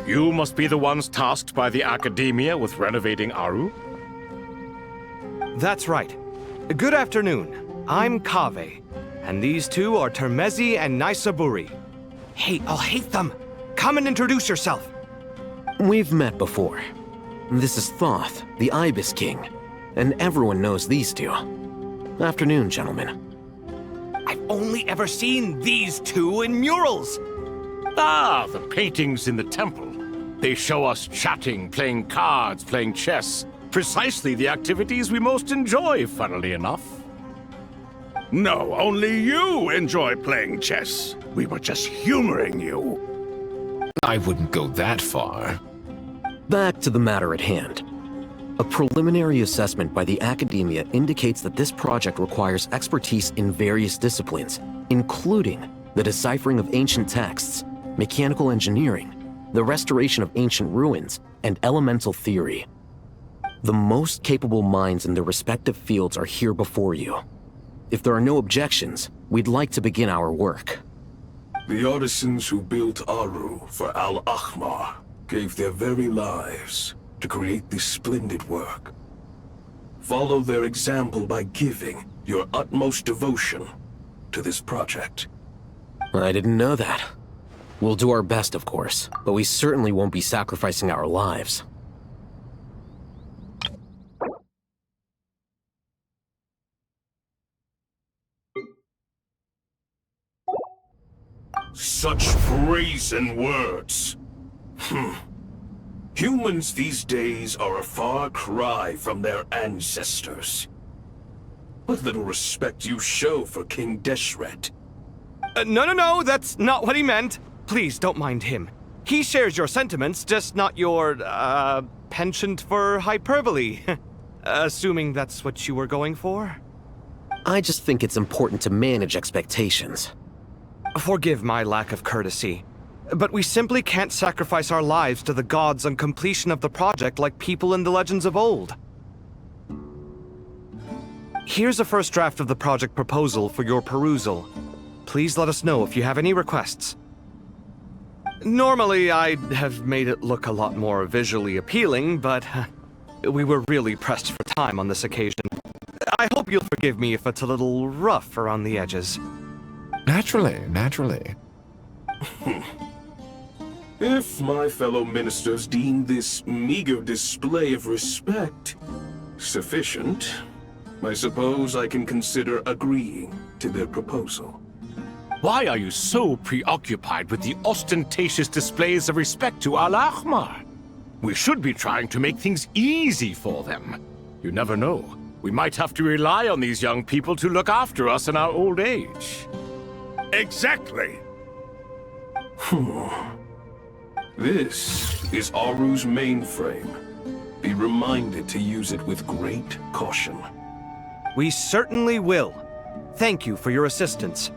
You must be the ones tasked by the Academia with renovating Aru? That's right. Good afternoon. I'm Kaveh, and these two are Termezi and Naisaburi. Hey, I'll hate them! Come and introduce yourself! We've met before. This is Thoth, the Ibis King, and everyone knows these two. Afternoon, gentlemen. I've only ever seen these two in murals! Ah, the paintings in the temple. They show us chatting, playing cards, playing chess. Precisely the activities we most enjoy, funnily enough. No, only you enjoy playing chess. We were just humoring you. I wouldn't go that far. Back to the matter at hand. A preliminary assessment by the Academia indicates that this project requires expertise in various disciplines, including the deciphering of ancient texts, mechanical engineering, the restoration of ancient ruins, and elemental theory. The most capable minds in their respective fields are here before you. If there are no objections, we'd like to begin our work. The artisans who built Aru for Al-Ahmar gave their very lives to create this splendid work. Follow their example by giving your utmost devotion to this project. I didn't know that. We'll do our best, of course, but we certainly won't be sacrificing our lives. Such brazen words. Humans these days are a far cry from their ancestors. What little respect you show for King Deshret. No, that's not what he meant. Please, don't mind him. He shares your sentiments, just not your, penchant for hyperbole. Assuming that's what you were going for? I just think it's important to manage expectations. Forgive my lack of courtesy, but we simply can't sacrifice our lives to the gods on completion of the project like people in the legends of old. Here's a first draft of the project proposal for your perusal. Please let us know if you have any requests. Normally, I'd have made it look a lot more visually appealing, but we were really pressed for time on this occasion. I hope you'll forgive me if it's a little rough around the edges. Naturally. If my fellow ministers deem this meager display of respect sufficient, I suppose I can consider agreeing to their proposal. Why are you so preoccupied with the ostentatious displays of respect to Al-Ahmar? We should be trying to make things easy for them. You never know. We might have to rely on these young people to look after us in our old age. Exactly. This is Aru's mainframe. Be reminded to use it with great caution. We certainly will. Thank you for your assistance.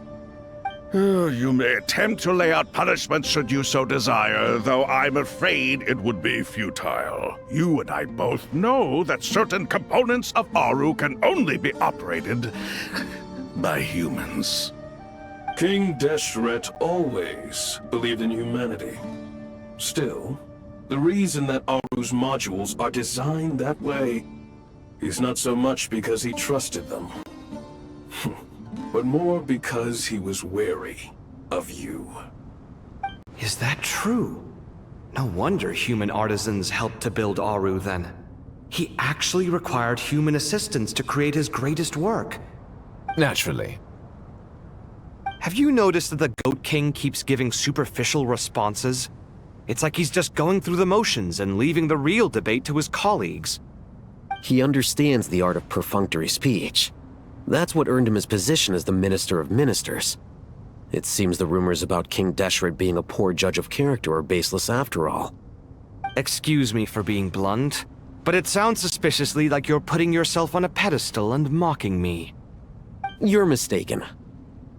You may attempt to lay out punishments should you so desire, though I'm afraid it would be futile. You and I both know that certain components of Aru can only be operated by humans. King Deshret always believed in humanity. Still, the reason that Aru's modules are designed that way is not so much because he trusted them, but more because he was wary of you. Is that true? No wonder human artisans helped to build Aru then. He actually required human assistance to create his greatest work. Naturally. Have you noticed that the Goat King keeps giving superficial responses? It's like he's just going through the motions and leaving the real debate to his colleagues. He understands the art of perfunctory speech. That's what earned him his position as the Minister of Ministers. It seems the rumors about King Deshret being a poor judge of character are baseless after all. Excuse me for being blunt, but it sounds suspiciously like you're putting yourself on a pedestal and mocking me. You're mistaken.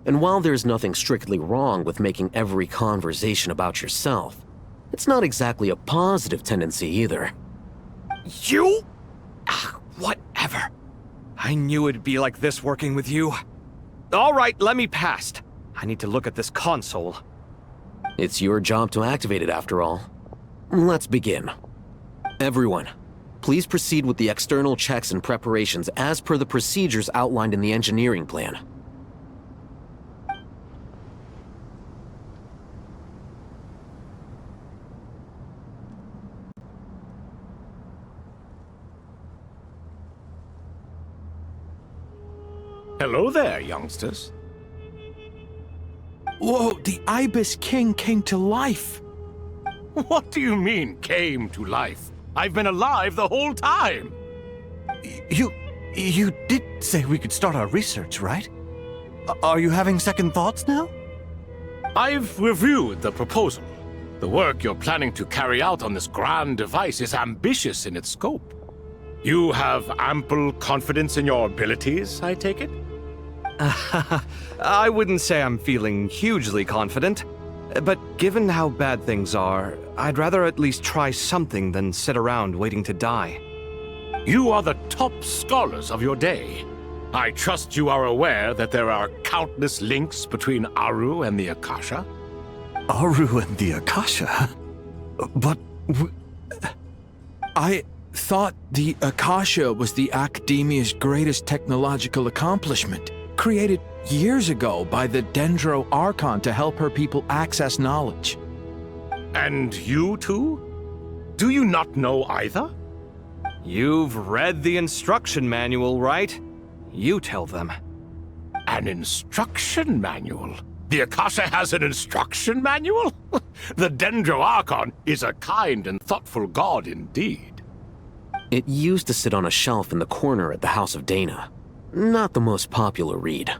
And while there's nothing strictly wrong with making every conversation about yourself, it's not exactly a positive tendency either. You? Whatever. I knew it'd be like this working with you. All right, let me past. I need to look at this console. It's your job to activate it after all. Let's begin. Everyone, please proceed with the external checks and preparations as per the procedures outlined in the engineering plan. Hello there, youngsters. Whoa, the Ibis King came to life! What do you mean, came to life? I've been alive the whole time! You did say we could start our research, right? Are you having second thoughts now? I've reviewed the proposal. The work you're planning to carry out on this grand device is ambitious in its scope. You have ample confidence in your abilities, I take it? I wouldn't say I'm feeling hugely confident, but given how bad things are, I'd rather at least try something than sit around waiting to die. You are the top scholars of your day. I trust you are aware that there are countless links between Aru and the Akasha? Aru and the Akasha? But I thought the Akasha was the Academia's greatest technological accomplishment, created years ago by the Dendro Archon to help her people access knowledge. And you too? Do you not know either? You've read the instruction manual, right? You tell them. An instruction manual? The Akasha has an instruction manual? The Dendro Archon is a kind and thoughtful god indeed. It used to sit on a shelf in the corner at the House of Dana. Not the most popular read.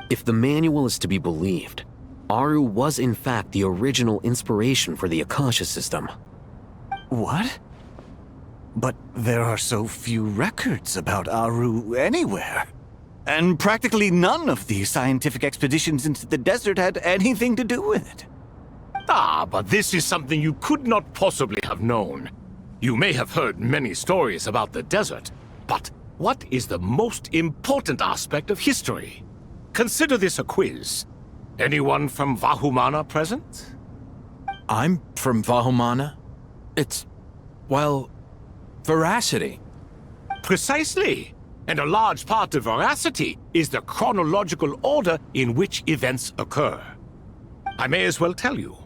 If the manual is to be believed, Aru was in fact the original inspiration for the Akasha system. what? But there are so few records about Aru anywhere. And practically none of these scientific expeditions into the desert had anything to do with it. Ah, but this is something you could not possibly have known. You may have heard many stories about the desert, but what is the most important aspect of history? Consider this a quiz. Anyone from Vahumana present? I'm from Vahumana. It's, well, veracity. Precisely. And a large part of veracity is the chronological order in which events occur. I may as well tell you.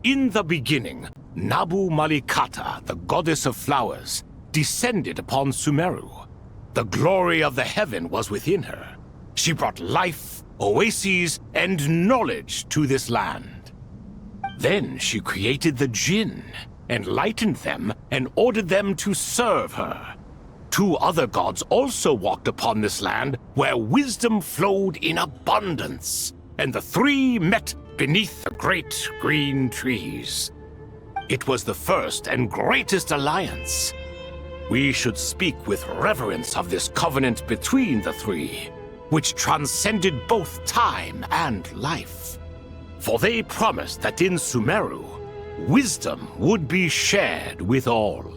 In the beginning, Nabu Malikata, the goddess of flowers, descended upon Sumeru. The glory of the heaven was within her. She brought life, oases, and knowledge to this land. Then she created the Jinn, enlightened them, and ordered them to serve her. Two other gods also walked upon this land where wisdom flowed in abundance, and the three met beneath the great green trees. It was the first and greatest alliance. We should speak with reverence of this covenant between the three, which transcended both time and life. For they promised that in Sumeru, wisdom would be shared with all.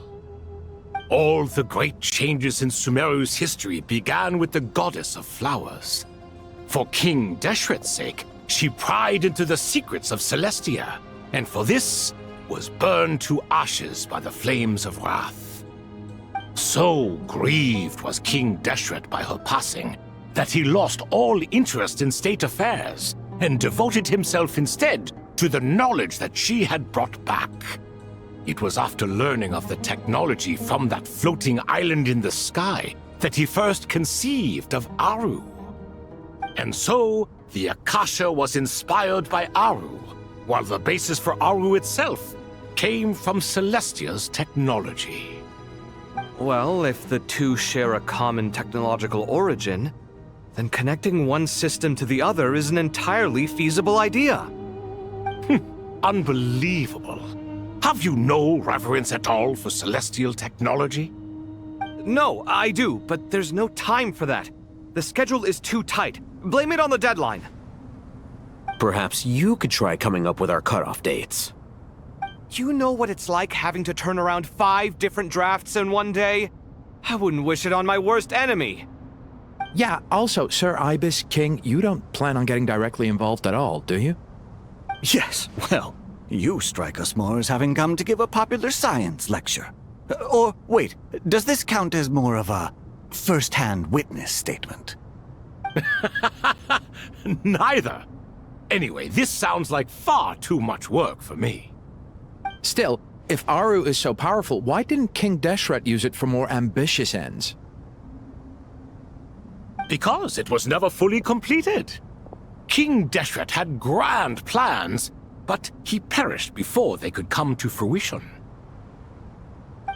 All the great changes in Sumeru's history began with the goddess of flowers. For King Deshret's sake, she pried into the secrets of Celestia, and for this was burned to ashes by the flames of wrath. So grieved was King Deshret by her passing that he lost all interest in state affairs and devoted himself instead to the knowledge that she had brought back. It was after learning of the technology from that floating island in the sky that he first conceived of Aru. And so, the Akasha was inspired by Aru, while the basis for Aru itself came from Celestia's technology. Well, if the two share a common technological origin, then connecting one system to the other is an entirely feasible idea. Unbelievable. Have you no reverence at all for celestial technology? No, I do, but there's no time for that. The schedule is too tight. Blame it on the deadline. Perhaps you could try coming up with our cutoff dates. You know what it's like having to turn around 5 different drafts in one day? I wouldn't wish it on my worst enemy. Yeah, also, Sir Ibis King, you don't plan on getting directly involved at all, do you? Yes, well, You strike us more as having come to give a popular science lecture. Or, wait, does this count as more of a first-hand witness statement? Neither. Anyway, this sounds like far too much work for me. Still, if Aru is so powerful, why didn't King Deshret use it for more ambitious ends? Because it was never fully completed. King Deshret had grand plans, but he perished before they could come to fruition.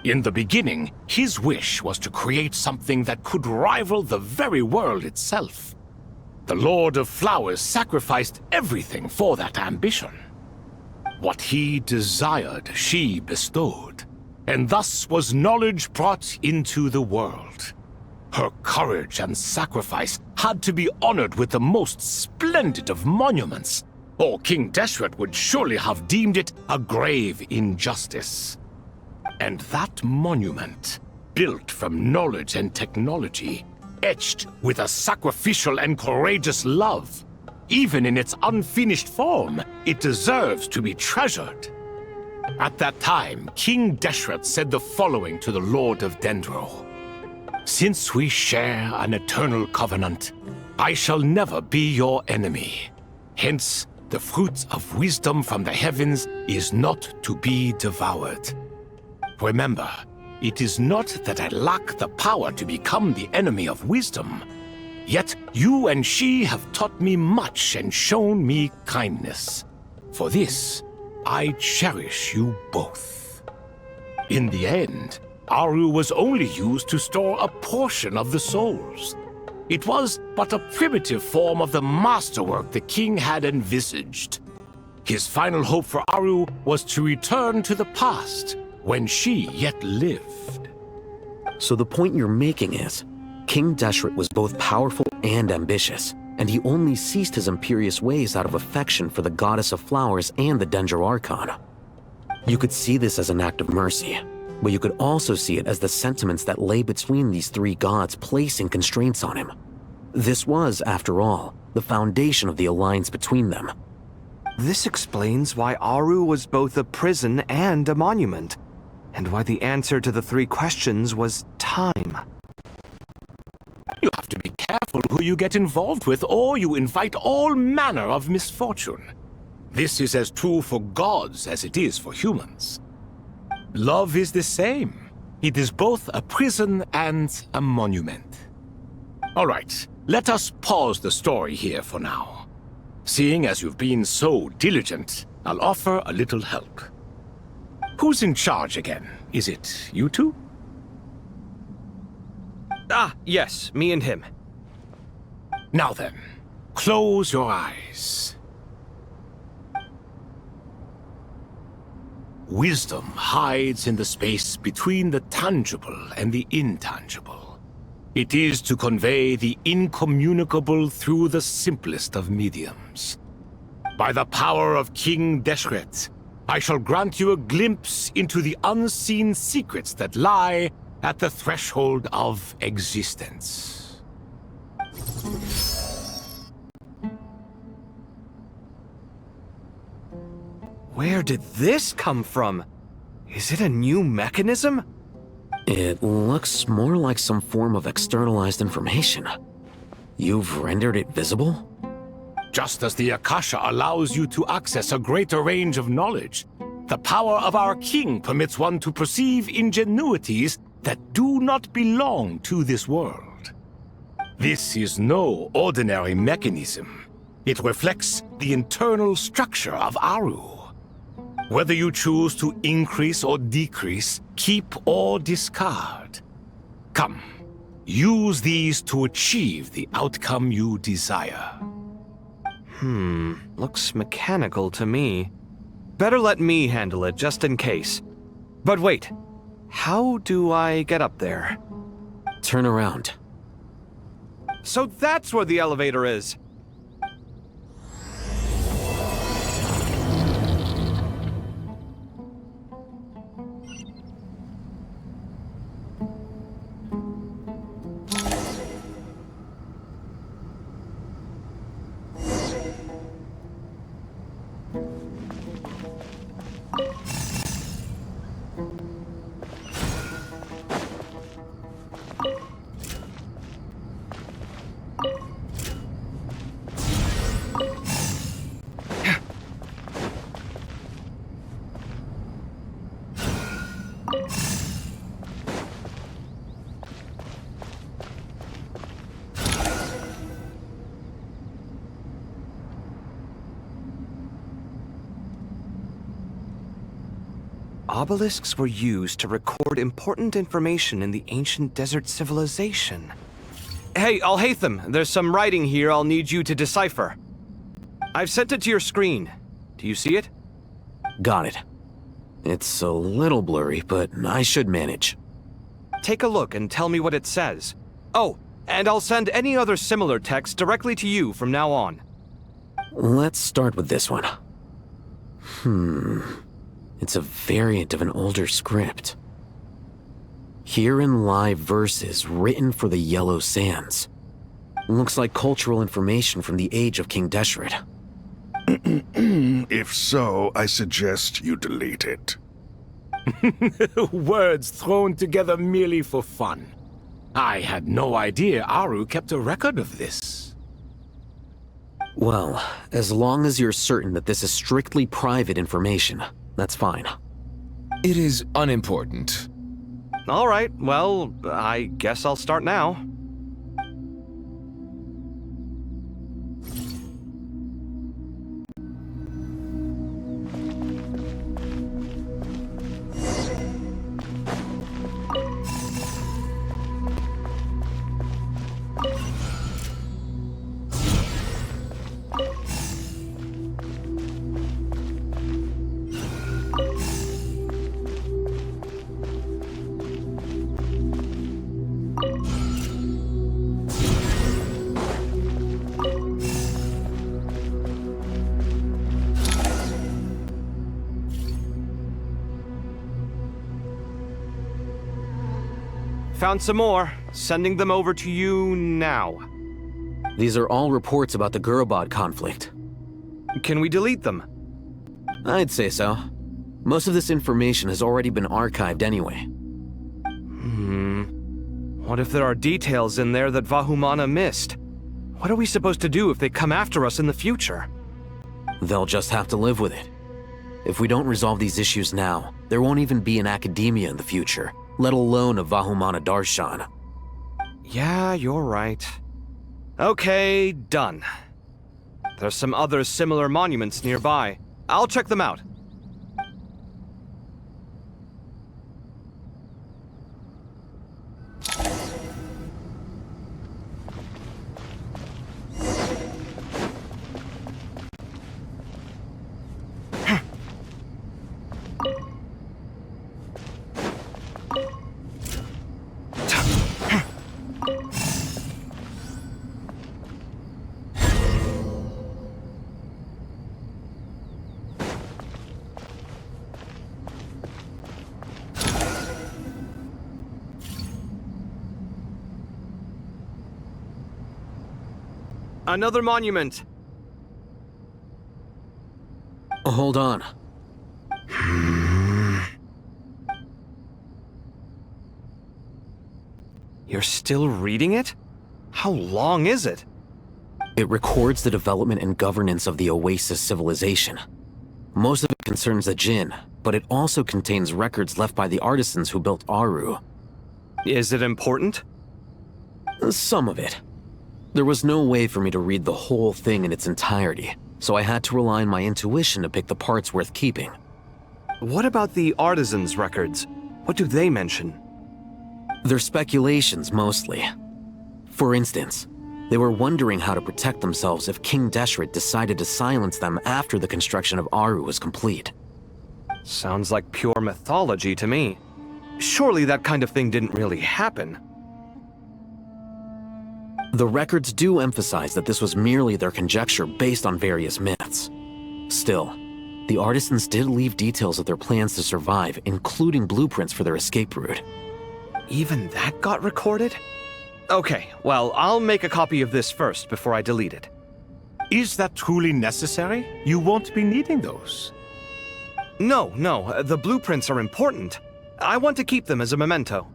In the beginning, his wish was to create something that could rival the very world itself. The Lord of Flowers sacrificed everything for that ambition. What he desired, she bestowed, and thus was knowledge brought into the world. Her courage and sacrifice had to be honored with the most splendid of monuments, or King Deshret would surely have deemed it a grave injustice. And that monument, built from knowledge and technology, etched with a sacrificial and courageous love, even in its unfinished form, it deserves to be treasured. At that time, King Deshret said the following to the Lord of Dendro. Since we share an eternal covenant, I shall never be your enemy. Hence, the fruit of wisdom from the heavens is not to be devoured. Remember, it is not that I lack the power to become the enemy of wisdom. Yet you and she have taught me much and shown me kindness. For this, I cherish you both. In the end, Aru was only used to store a portion of the souls. It was but a primitive form of the masterwork the king had envisaged. His final hope for Aru was to return to the past, when she yet lived. So the point you're making is, King Deshret was both powerful and ambitious, and he only ceased his imperious ways out of affection for the Goddess of Flowers and the Dendro Archon. You could see this as an act of mercy, but you could also see it as the sentiments that lay between these three gods placing constraints on him. This was, after all, the foundation of the alliance between them. This explains why Aru was both a prison and a monument, and why the answer to the three questions was time. You have to be careful who you get involved with, or you invite all manner of misfortune. This is as true for gods as it is for humans. Love is the same. It is both a prison and a monument. All right, let us pause the story here for now. Seeing as you've been so diligent, I'll offer a little help. Who's in charge again? Is it you two? Ah, yes, me and him. Now then, close your eyes. Wisdom hides in the space between the tangible and the intangible. It is to convey the incommunicable through the simplest of mediums. By the power of King Deshret, I shall grant you a glimpse into the unseen secrets that lie at the threshold of existence. Where did this come from? Is it a new mechanism? It looks more like some form of externalized information. You've rendered it visible? Just as the Akasha allows you to access a greater range of knowledge, the power of our king permits one to perceive ingenuities that do not belong to this world. This is no ordinary mechanism. It reflects the internal structure of Aru. Whether you choose to increase or decrease, keep or discard. Come, use these to achieve the outcome you desire. Looks mechanical to me. Better let me handle it, just in case. But wait, how do I get up there? Turn around. So that's where the elevator is! Obelisks were used to record important information in the ancient desert civilization. Hey, Alhaitham, there's some writing here I'll need you to decipher. I've sent it to your screen. Do you see it? Got it. It's a little blurry, but I should manage. Take a look and tell me what it says. Oh, and I'll send any other similar text directly to you from now on. Let's start with this one. It's a variant of an older script. Herein lie verses written for the Yellow Sands. Looks like cultural information from the age of King Deshret. If so, I suggest you delete it. Words thrown together merely for fun. I had no idea Aru kept a record of this. Well, as long as you're certain that this is strictly private information, that's fine. It is unimportant. All right, well, I guess I'll start now. Found some more. Sending them over to you now. These are all reports about the Gurubad conflict. Can we delete them? I'd say so. Most of this information has already been archived anyway. What if there are details in there that Vahumana missed? What are we supposed to do if they come after us in the future? They'll just have to live with it. If we don't resolve these issues now, there won't even be an academia in the future, let alone a Vahumana Darshan. Yeah, you're right. Okay, done. There's some other similar monuments nearby. I'll check them out. Another monument. Hold on. You're still reading it? How long is it? It records the development and governance of the Oasis civilization. Most of it concerns the Jinn, but it also contains records left by the artisans who built Aru. Is it important? Some of it. There was no way for me to read the whole thing in its entirety, so I had to rely on my intuition to pick the parts worth keeping. What about the artisans' records? What do they mention? They're speculations, mostly. For instance, they were wondering how to protect themselves if King Deshret decided to silence them after the construction of Aru was complete. Sounds like pure mythology to me. Surely that kind of thing didn't really happen. The records do emphasize that this was merely their conjecture based on various myths. Still, the artisans did leave details of their plans to survive, including blueprints for their escape route. Even that got recorded? Okay, well, I'll make a copy of this first before I delete it. Is that truly necessary? You won't be needing those. No, the blueprints are important. I want to keep them as a memento.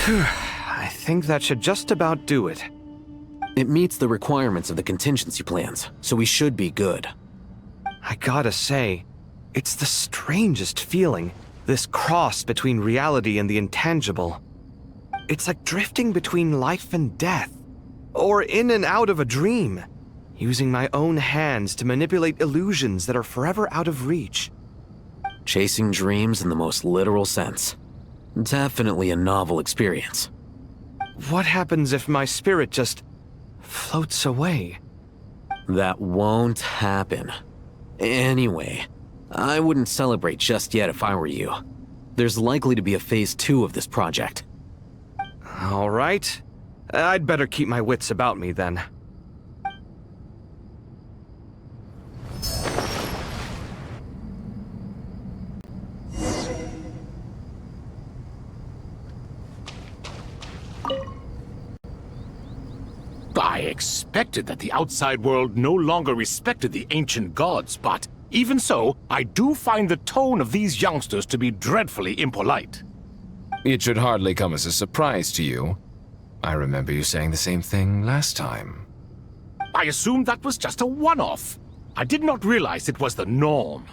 I think that should just about do it. It meets the requirements of the contingency plans, so we should be good. I gotta say, it's the strangest feeling, this cross between reality and the intangible. It's like drifting between life and death, or in and out of a dream, using my own hands to manipulate illusions that are forever out of reach. Chasing dreams in the most literal sense. Definitely a novel experience. What happens if my spirit just floats away? That won't happen. Anyway, I wouldn't celebrate just yet if I were you. There's likely to be a phase 2 of this project. All right. I'd better keep my wits about me then. I expected that the outside world no longer respected the ancient gods, but even so, I do find the tone of these youngsters to be dreadfully impolite. It should hardly come as a surprise to you. I remember you saying the same thing last time. I assumed that was just a one-off. I did not realize it was the norm.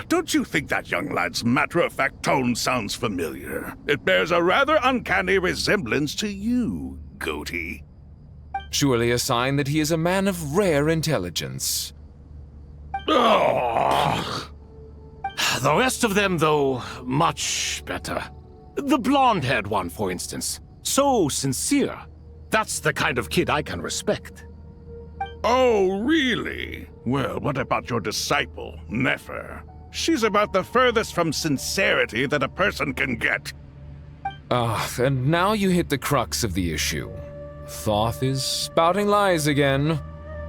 Don't you think that young lad's matter-of-fact tone sounds familiar? It bears a rather uncanny resemblance to you, Goatee. Surely a sign that he is a man of rare intelligence. Ugh. The rest of them, though, much better. The blonde-haired one, for instance. So sincere. That's the kind of kid I can respect. Oh, really? Well, what about your disciple, Nefer? She's about the furthest from sincerity that a person can get. And now you hit the crux of the issue. Thoth is spouting lies again.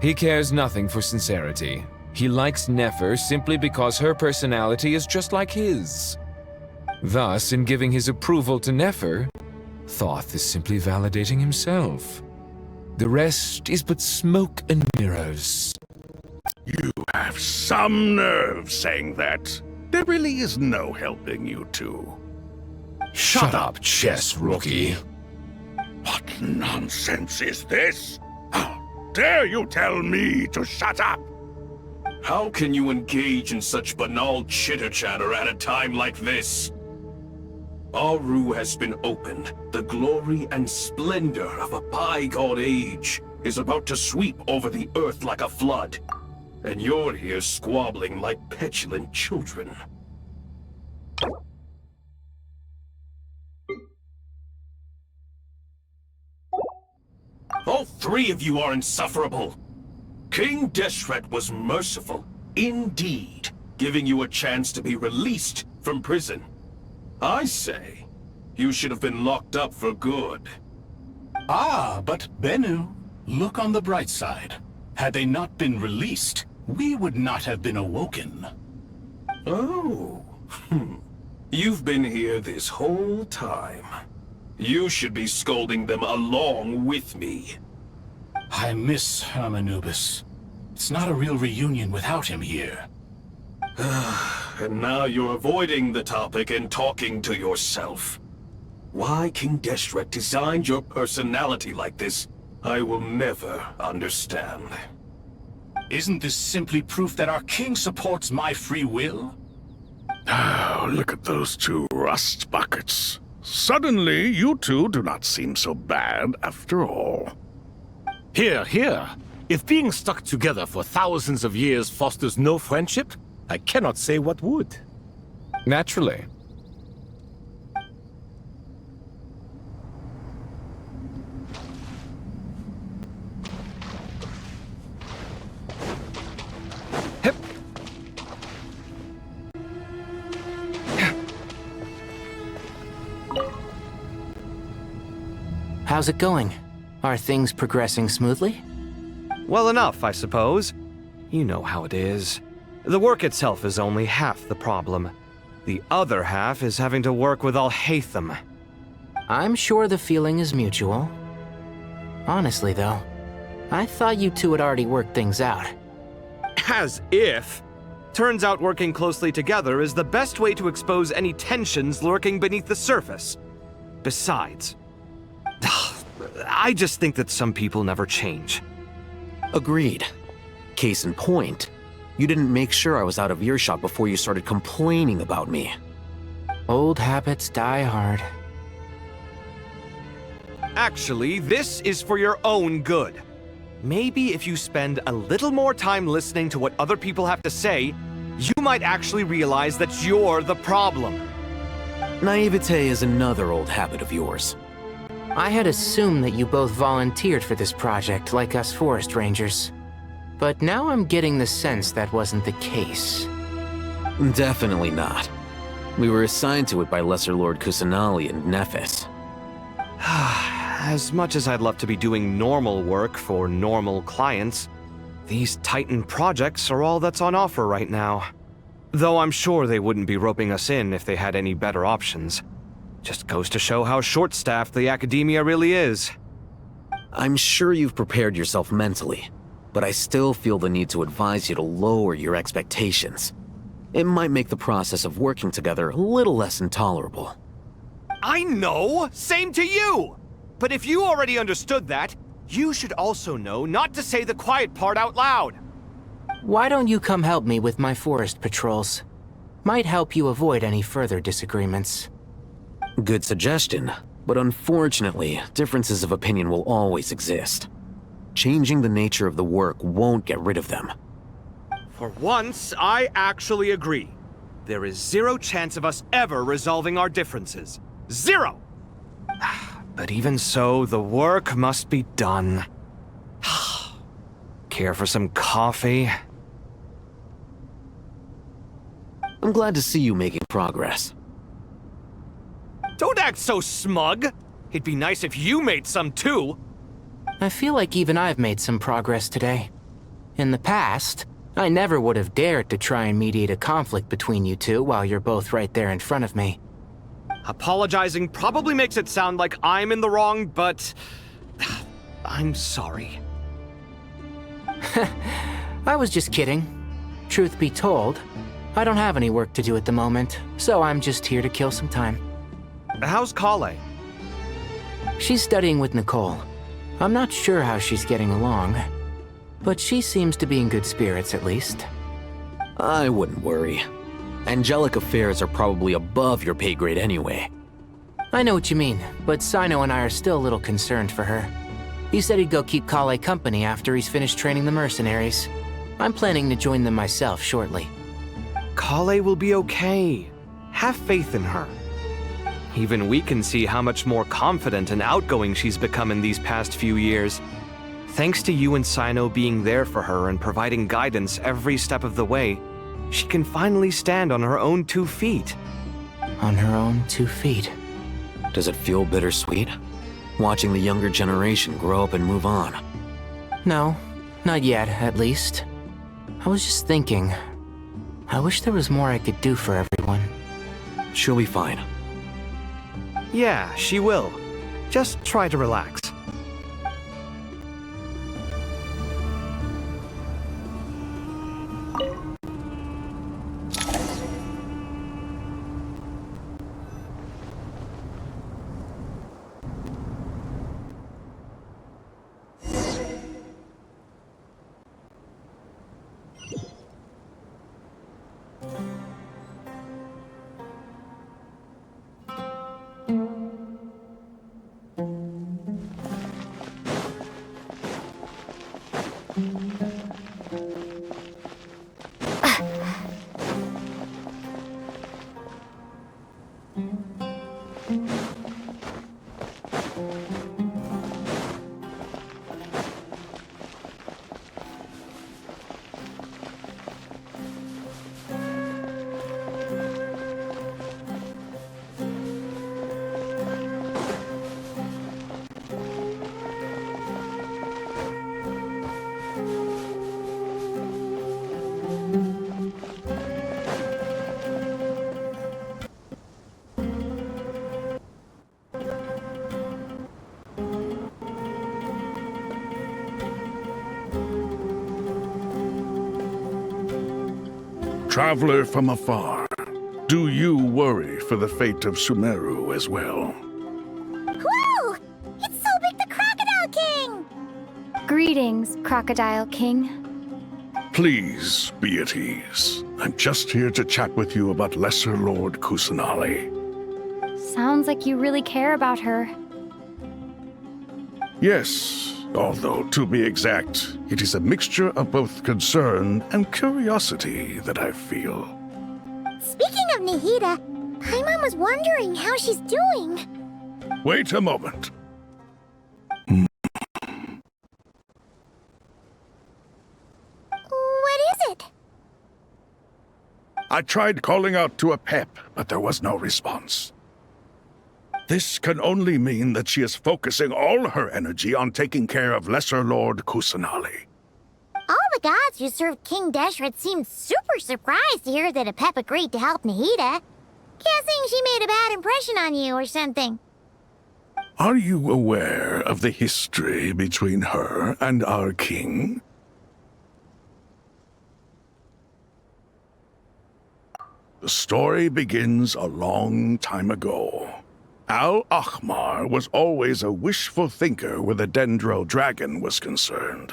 He cares nothing for sincerity. He likes Nefer simply because her personality is just like his. Thus, in giving his approval to Nefer, Thoth is simply validating himself. The rest is but smoke and mirrors. You have some nerve saying that. There really is no helping you two. Shut up, chess rookie. What nonsense is this? How dare you tell me to shut up? How can you engage in such banal chitter-chatter at a time like this? Aru has been opened. The glory and splendor of a bygone age is about to sweep over the earth like a flood. And you're here squabbling like petulant children. All three of you are insufferable. King Deshret was merciful, indeed, giving you a chance to be released from prison. I say, you should have been locked up for good. Ah, but Bennu, look on the bright side. Had they not been released, we would not have been awoken. Oh, you've been here this whole time. You should be scolding them along with me. I miss Hermanubis. It's not a real reunion without him here. And now you're avoiding the topic and talking to yourself. Why King Deshret designed your personality like this, I will never understand. Isn't this simply proof that our king supports my free will? Oh, look at those two rust buckets. Suddenly, you two do not seem so bad after all. Here, here. If being stuck together for thousands of years fosters no friendship, I cannot say what would. Naturally. Hip. How's it going? Are things progressing smoothly? Well enough, I suppose. You know how it is. The work itself is only half the problem. The other half is having to work with Al-Haytham. I'm sure the feeling is mutual. Honestly, though, I thought you two had already worked things out. As if. Turns out working closely together is the best way to expose any tensions lurking beneath the surface. Besides, I just think that some people never change. Agreed. Case in point, you didn't make sure I was out of earshot before you started complaining about me. Old habits die hard. Actually, this is for your own good. Maybe if you spend a little more time listening to what other people have to say, you might actually realize that you're the problem. Naivete is another old habit of yours. I had assumed that you both volunteered for this project, like us forest rangers. But now I'm getting the sense that wasn't the case. Definitely not. We were assigned to it by Lesser Lord Kusanali and Nephis. As much as I'd love to be doing normal work for normal clients, these Titan projects are all that's on offer right now. Though I'm sure they wouldn't be roping us in if they had any better options. Just goes to show how short-staffed the academia really is. I'm sure you've prepared yourself mentally, but I still feel the need to advise you to lower your expectations. It might make the process of working together a little less intolerable. I know! Same to you! But if you already understood that, you should also know not to say the quiet part out loud. Why don't you come help me with my forest patrols? Might help you avoid any further disagreements. Good suggestion, but unfortunately, differences of opinion will always exist. Changing the nature of the work won't get rid of them. For once, I actually agree. There is zero chance of us ever resolving our differences. Zero! But even so, the work must be done. Care for some coffee? I'm glad to see you making progress. Don't act so smug! It'd be nice if you made some too! I feel like even I've made some progress today. In the past, I never would have dared to try and mediate a conflict between you two while you're both right there in front of me. Apologizing probably makes it sound like I'm in the wrong, but... I'm sorry. I was just kidding. Truth be told, I don't have any work to do at the moment, so I'm just here to kill some time. How's Kale? She's studying with Nicole. I'm not sure how she's getting along, but she seems to be in good spirits at least. I wouldn't worry. Angelic affairs are probably above your pay grade anyway. I know what you mean, but Sino and I are still a little concerned for her. He said he'd go keep Kale company after he's finished training the mercenaries. I'm planning to join them myself shortly. Kale will be okay. Have faith in her. Even we can see how much more confident and outgoing she's become in these past few years. Thanks to you and Sino being there for her and providing guidance every step of the way, she can finally stand on her own 2 feet. On her own 2 feet. Does it feel bittersweet? Watching the younger generation grow up and move on? No, not yet, at least. I was just thinking, I wish there was more I could do for everyone. She'll be fine. Yeah, she will. Just try to relax. Traveler from afar, do you worry for the fate of Sumeru as well? Whoa! It's so big, the Crocodile King! Greetings, Crocodile King. Please be at ease. I'm just here to chat with you about Lesser Lord Kusanali. Sounds like you really care about her. Yes, although to be exact, it is a mixture of both concern and curiosity that I feel. Speaking of Nahida, Paimon was wondering how she's doing. Wait a moment. What is it? I tried calling out to a pep, but there was no response. This can only mean that she is focusing all her energy on taking care of Lesser Lord Kusanali. All the gods who served King Deshret seemed super surprised to hear that a pep agreed to help Nahida. Guessing she made a bad impression on you or something. Are you aware of the history between her and our king? The story begins a long time ago. Al-Ahmar was always a wishful thinker where the Dendro dragon was concerned.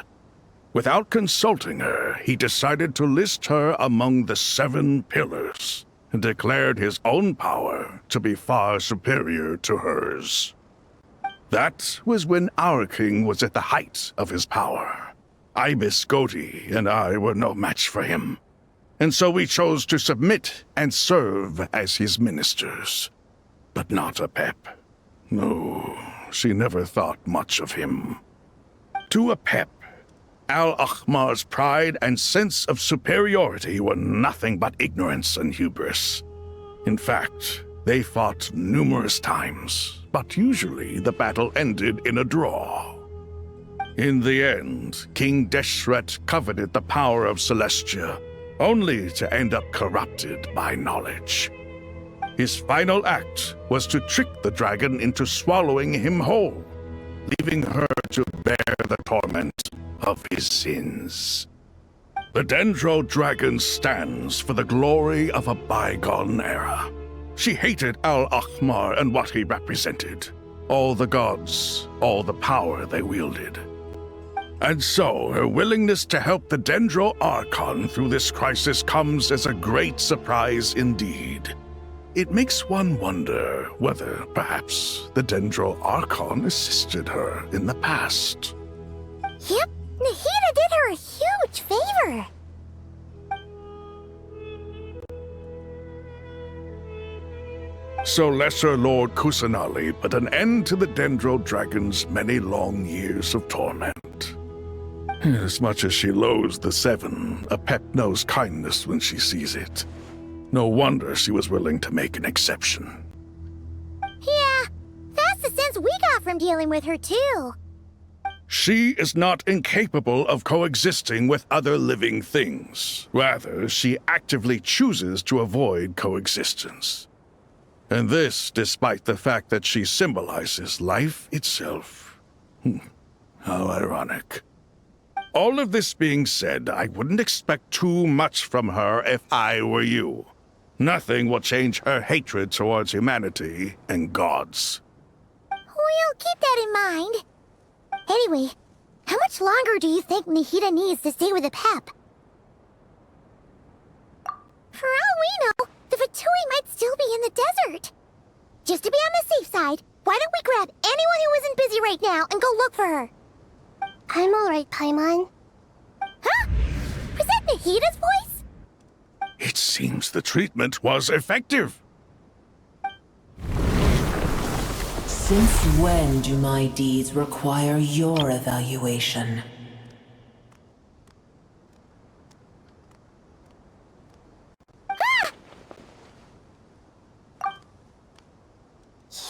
Without consulting her, he decided to list her among the 7 pillars and declared his own power to be far superior to hers. That was when our king was at the height of his power. Ibis Goti and I were no match for him, and so we chose to submit and serve as his ministers. But not a pep. No, she never thought much of him. To a pep, Al-Ahmar's pride and sense of superiority were nothing but ignorance and hubris. In fact, they fought numerous times, but usually the battle ended in a draw. In the end, King Deshret coveted the power of Celestia, only to end up corrupted by knowledge. His final act was to trick the dragon into swallowing him whole, leaving her to bear the torment of his sins. The Dendro dragon stands for the glory of a bygone era. She hated Al-Ahmar and what he represented, all the gods, all the power they wielded. And so her willingness to help the Dendro Archon through this crisis comes as a great surprise indeed. It makes one wonder whether, perhaps, the Dendro Archon assisted her in the past. Yep, Nahida did her a huge favor. So Lesser Lord Kusanali put an end to the Dendro Dragon's many long years of torment. As much as she loathes the 7, a pep knows kindness when she sees it. No wonder she was willing to make an exception. Yeah, that's the sense we got from dealing with her, too. She is not incapable of coexisting with other living things. Rather, she actively chooses to avoid coexistence. And this despite the fact that she symbolizes life itself. How ironic. All of this being said, I wouldn't expect too much from her if I were you. Nothing will change her hatred towards humanity and gods. We'll keep that in mind. Anyway, how much longer do you think Nahida needs to stay with the pep? For all we know, the Fatui might still be in the desert. Just to be on the safe side, why don't we grab anyone who isn't busy right now and go look for her? I'm alright, Paimon. Huh? Was that Nahida's voice? It seems the treatment was effective. Since when do my deeds require your evaluation?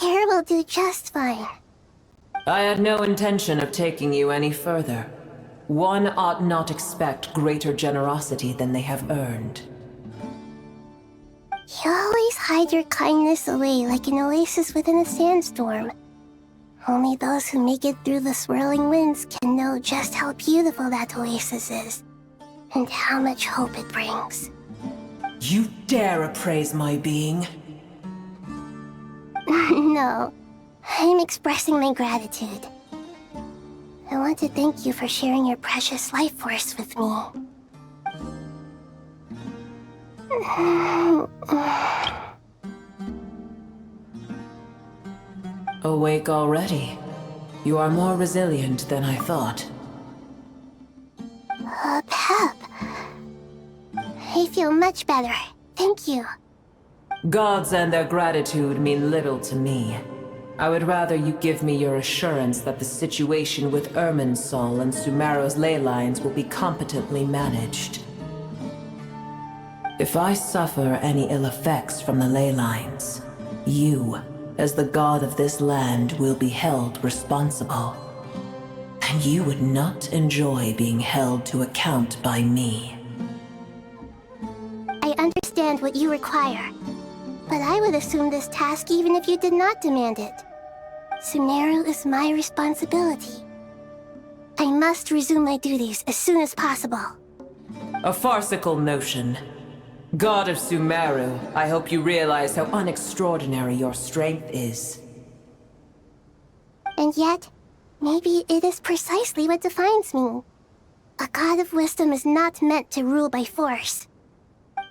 Here will do just fine. I had no intention of taking you any further. One ought not expect greater generosity than they have earned. You always hide your kindness away like an oasis within a sandstorm. Only those who make it through the swirling winds can know just how beautiful that oasis is, and how much hope it brings. You dare appraise my being? No, I'm expressing my gratitude. I want to thank you for sharing your precious life force with me. Awake already? You are more resilient than I thought. Pep. I feel much better. Thank you. Gods and their gratitude mean little to me. I would rather you give me your assurance that the situation with Irminsul and Sumeru's ley lines will be competently managed. If I suffer any ill effects from the ley lines, you, as the god of this land, will be held responsible. And you would not enjoy being held to account by me. I understand what you require, but I would assume this task even if you did not demand it. Sumeru is my responsibility. I must resume my duties as soon as possible. A farcical notion. God of Sumeru, I hope you realize how unextraordinary your strength is. And yet, maybe it is precisely what defines me. A god of wisdom is not meant to rule by force.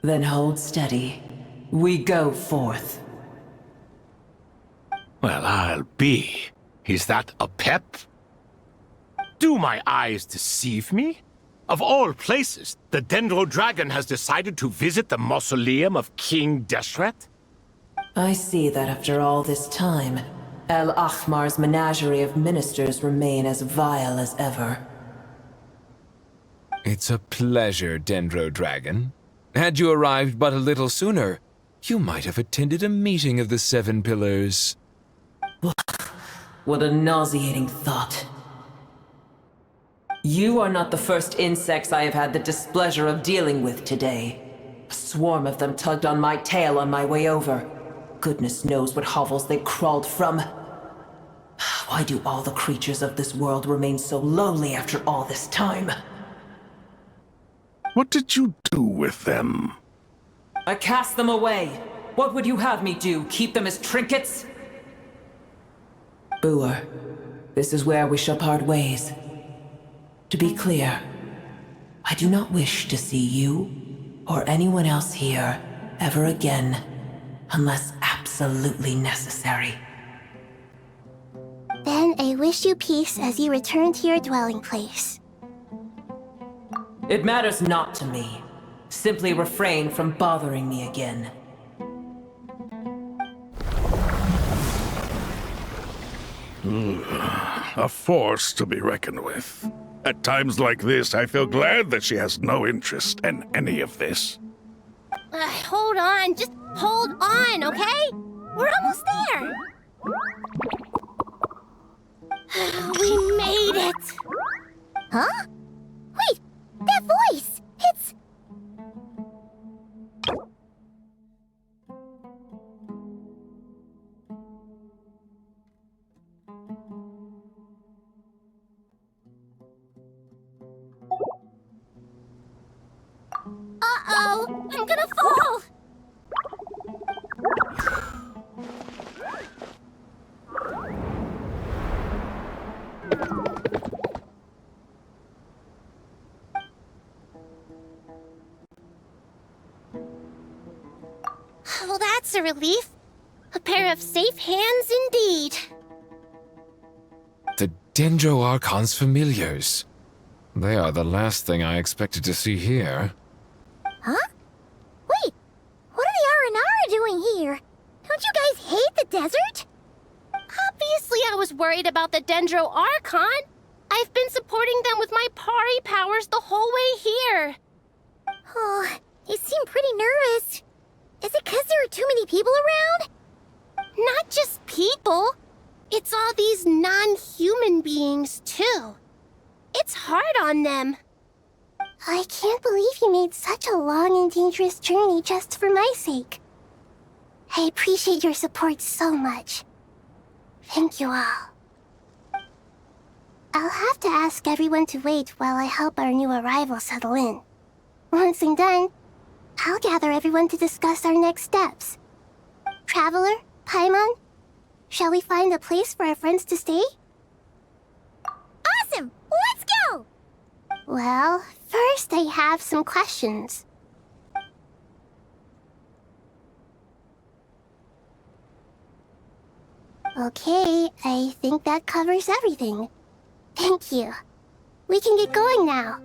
Then hold steady. We go forth. Well, I'll be. Is that a pep? Do my eyes deceive me? Of all places, the Dendro Dragon has decided to visit the mausoleum of King Deshret? I see that after all this time, El Ahmar's menagerie of ministers remain as vile as ever. It's a pleasure, Dendro Dragon. Had you arrived but a little sooner, you might have attended a meeting of the Seven Pillars. What a nauseating thought. You are not the first insects I have had the displeasure of dealing with today. A swarm of them tugged on my tail on my way over. Goodness knows what hovels they crawled from. Why do all the creatures of this world remain so lowly after all this time? What did you do with them? I cast them away. What would you have me do? Keep them as trinkets? Boer, this is where we shall part ways. To be clear, I do not wish to see you or anyone else here ever again, unless absolutely necessary. Then I wish you peace as you return to your dwelling place. It matters not to me. Simply refrain from bothering me again. A force to be reckoned with. At times like this, I feel glad that she has no interest in any of this. Hold on, just hold on, okay? We're almost there. We made it. Huh? Wait, that voice! It's... Uh-oh! I'm gonna fall! Well, that's a relief. A pair of safe hands indeed. The Dendro Archon's familiars. They are the last thing I expected to see here. Huh? Wait, what are the Aranara doing here? Don't you guys hate the desert? Obviously I was worried about the Dendro Archon. I've been supporting them with my Pari powers the whole way here. Oh, you seem pretty nervous. Is it because there are too many people around? Not just people. It's all these non-human beings, too. It's hard on them. I can't believe you made such a long and dangerous journey just for my sake. I appreciate your support so much. Thank you all. I'll have to ask everyone to wait while I help our new arrival settle in. Once I'm done, I'll gather everyone to discuss our next steps. Traveler, Paimon, shall we find a place for our friends to stay? Awesome! Let's go! Well, first I have some questions. Okay, I think that covers everything. Thank you. We can get going now.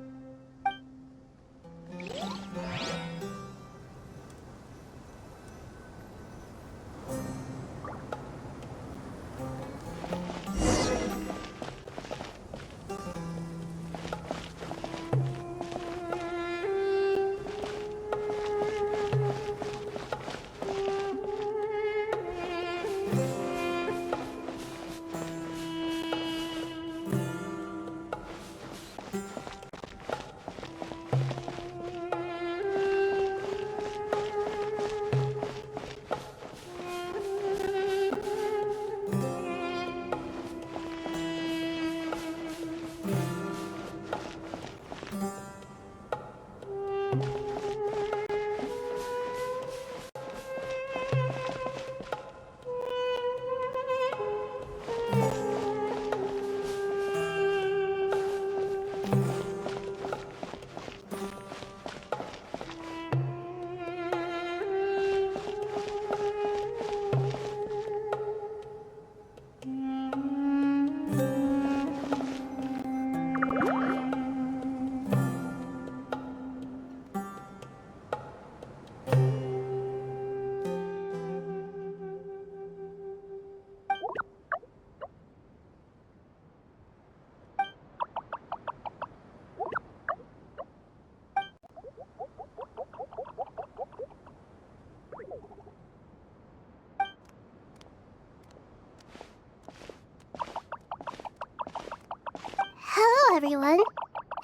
Hello, everyone.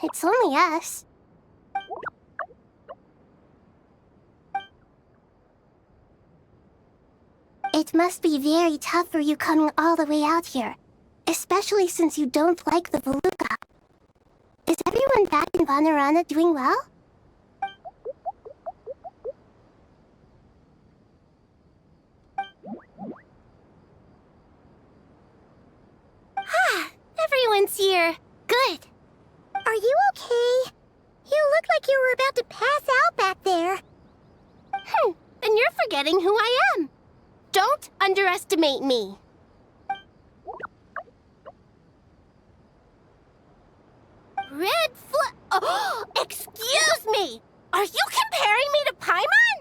It's only us. It must be very tough for you coming all the way out here, especially since you don't like the Veluca. Is everyone back in Vanarana doing well? Ah, everyone's here. Good. Are you okay? You look like you were about to pass out back there. Then you're forgetting who I am. Don't underestimate me. Red Flux. Oh, excuse me! Are you comparing me to Paimon?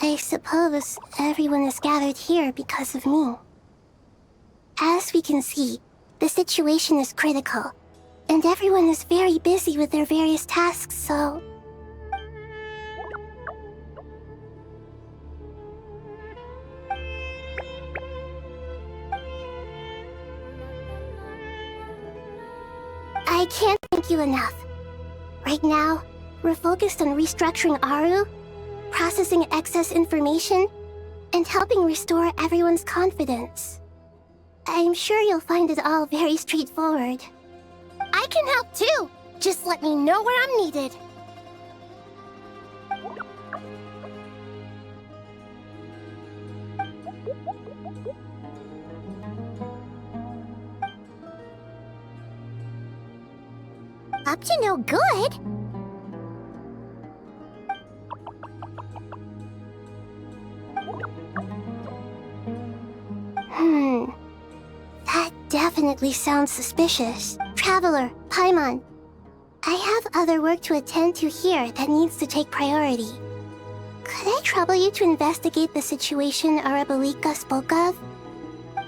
I suppose everyone is gathered here because of me. As we can see, the situation is critical, and everyone is very busy with their various tasks, so... I can't thank you enough. Right now, we're focused on restructuring Aru, processing excess information, and helping restore everyone's confidence. I'm sure you'll find it all very straightforward. I can help too! Just let me know where I'm needed. Up to no good? That definitely sounds suspicious. Traveler, Paimon, I have other work to attend to here that needs to take priority. Could I trouble you to investigate the situation Arabalika spoke of?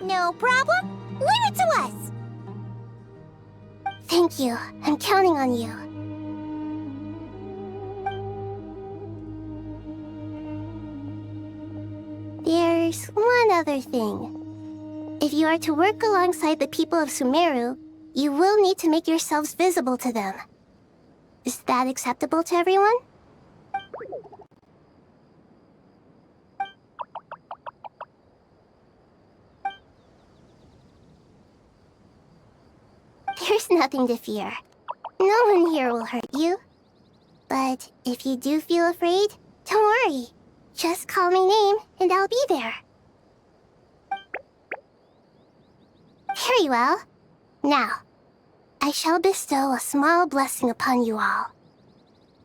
No problem. Leave it to us! Thank you. I'm counting on you. There's one other thing. If you are to work alongside the people of Sumeru, you will need to make yourselves visible to them. Is that acceptable to everyone? There's nothing to fear. No one here will hurt you. But if you do feel afraid, don't worry. Just call my name and I'll be there. Very well. Now, I shall bestow a small blessing upon you all.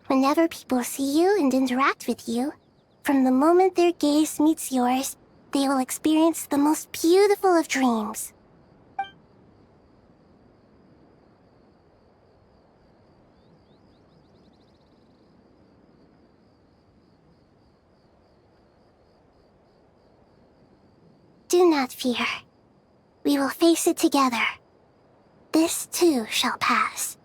Whenever people see you and interact with you, from the moment their gaze meets yours, they will experience the most beautiful of dreams. Do not fear. We will face it together. This too shall pass.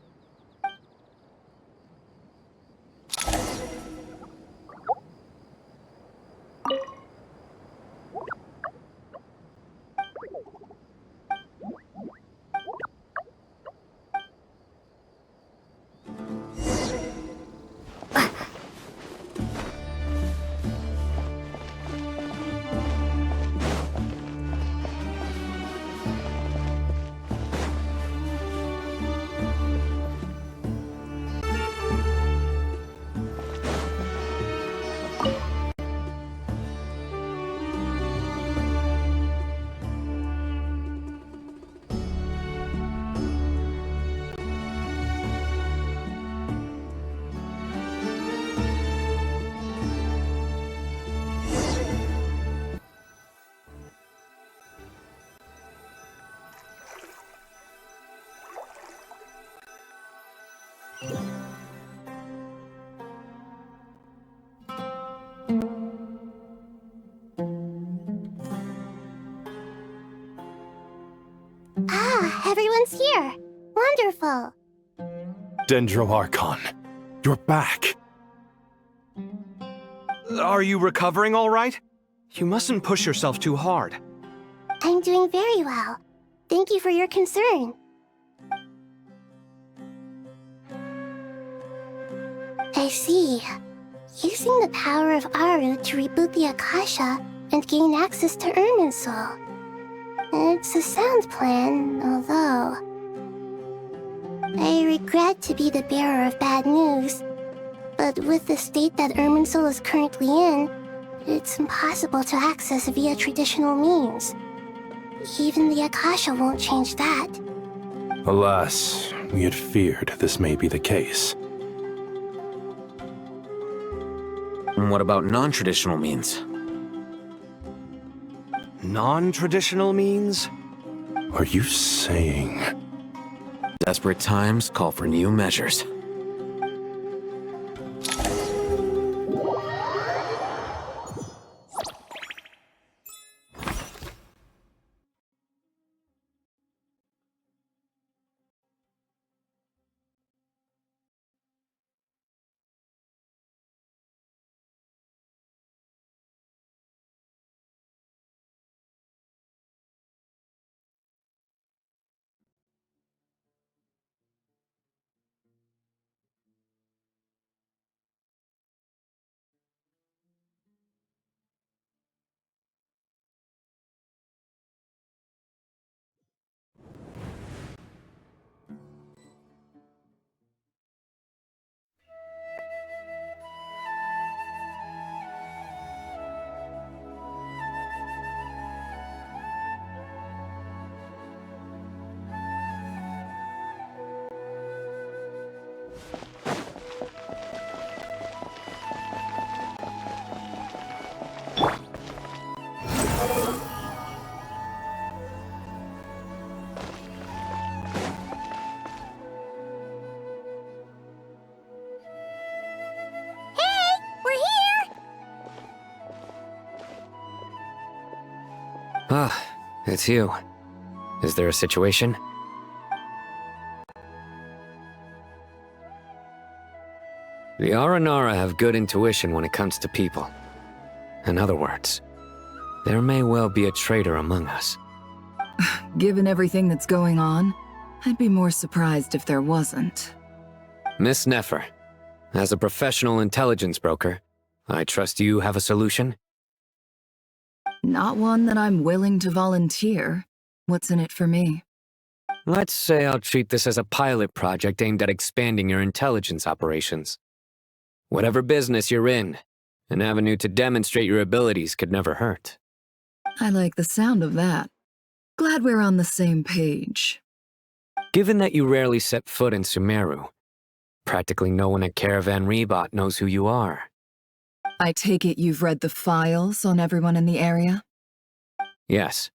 Ah, everyone's here. Wonderful. Dendro-Archon, you're back. Are you recovering all right? You mustn't push yourself too hard. I'm doing very well. Thank you for your concern. I see. Using the power of Aru to reboot the Akasha and gain access to Irminsul. It's a sound plan, although... I regret to be the bearer of bad news, but with the state that Irminsul is currently in, it's impossible to access via traditional means. Even the Akasha won't change that. Alas, we had feared this may be the case. And what about non-traditional means? Non-traditional means? Are you saying... Desperate times call for new measures. Ah, it's you. Is there a situation? The Aranara have good intuition when it comes to people. In other words, there may well be a traitor among us. Given everything that's going on, I'd be more surprised if there wasn't. Miss Nefer, as a professional intelligence broker, I trust you have a solution? Not one that I'm willing to volunteer. What's in it for me? Let's say I'll treat this as a pilot project aimed at expanding your intelligence operations. Whatever business you're in, an avenue to demonstrate your abilities could never hurt. I like the sound of that. Glad we're on the same page. Given that you rarely set foot in Sumeru, practically no one at Caravan Rebot knows who you are. I take it you've read the files on everyone in the area? Yes.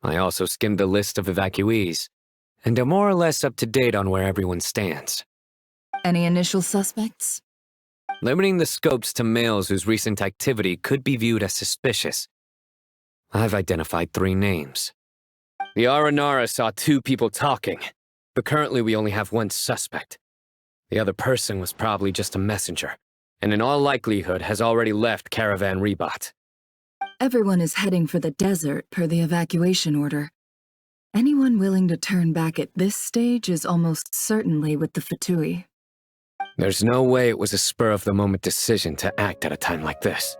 I also skimmed the list of evacuees, and am more or less up to date on where everyone stands. Any initial suspects? Limiting the scopes to males whose recent activity could be viewed as suspicious. I've identified 3 names. The Aranara saw 2 people talking, but currently we only have 1 suspect. The other person was probably just a messenger, and in all likelihood has already left Caravan Rebat. Everyone is heading for the desert per the evacuation order. Anyone willing to turn back at this stage is almost certainly with the Fatui. There's no way it was a spur-of-the-moment decision to act at a time like this.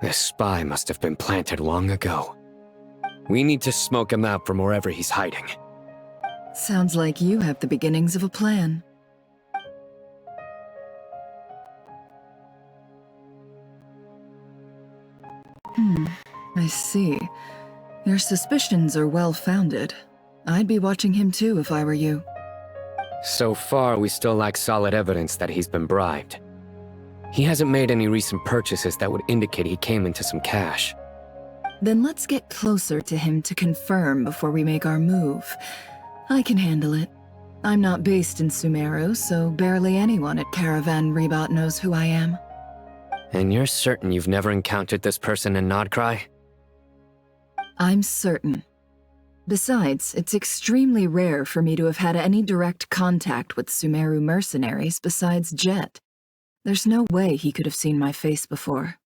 This spy must have been planted long ago. We need to smoke him out from wherever he's hiding. Sounds like you have the beginnings of a plan. I see. Your suspicions are well-founded. I'd be watching him too if I were you. So far, we still lack solid evidence that he's been bribed. He hasn't made any recent purchases that would indicate he came into some cash. Then let's get closer to him to confirm before we make our move. I can handle it. I'm not based in Sumeru, so barely anyone at Caravan Rebat knows who I am. And you're certain you've never encountered this person in Nodcry? I'm certain. Besides, it's extremely rare for me to have had any direct contact with Sumeru mercenaries besides Jet. There's no way he could have seen my face before.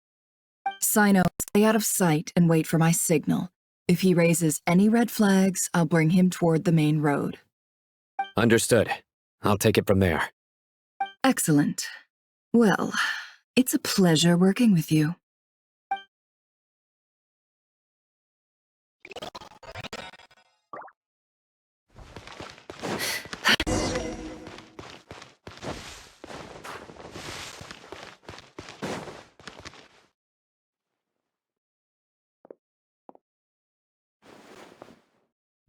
Sino, stay out of sight and wait for my signal. If he raises any red flags, I'll bring him toward the main road. Understood. I'll take it from there. Excellent. Well, it's a pleasure working with you.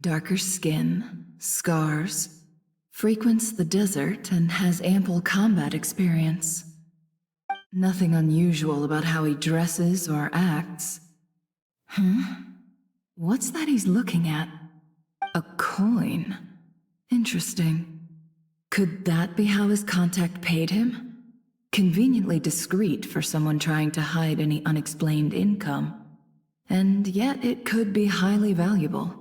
Darker skin, scars, frequents the desert and has ample combat experience. Nothing unusual about how he dresses or acts. What's that he's looking at? A coin. Interesting. Could that be how his contact paid him? Conveniently discreet for someone trying to hide any unexplained income. And yet it could be highly valuable.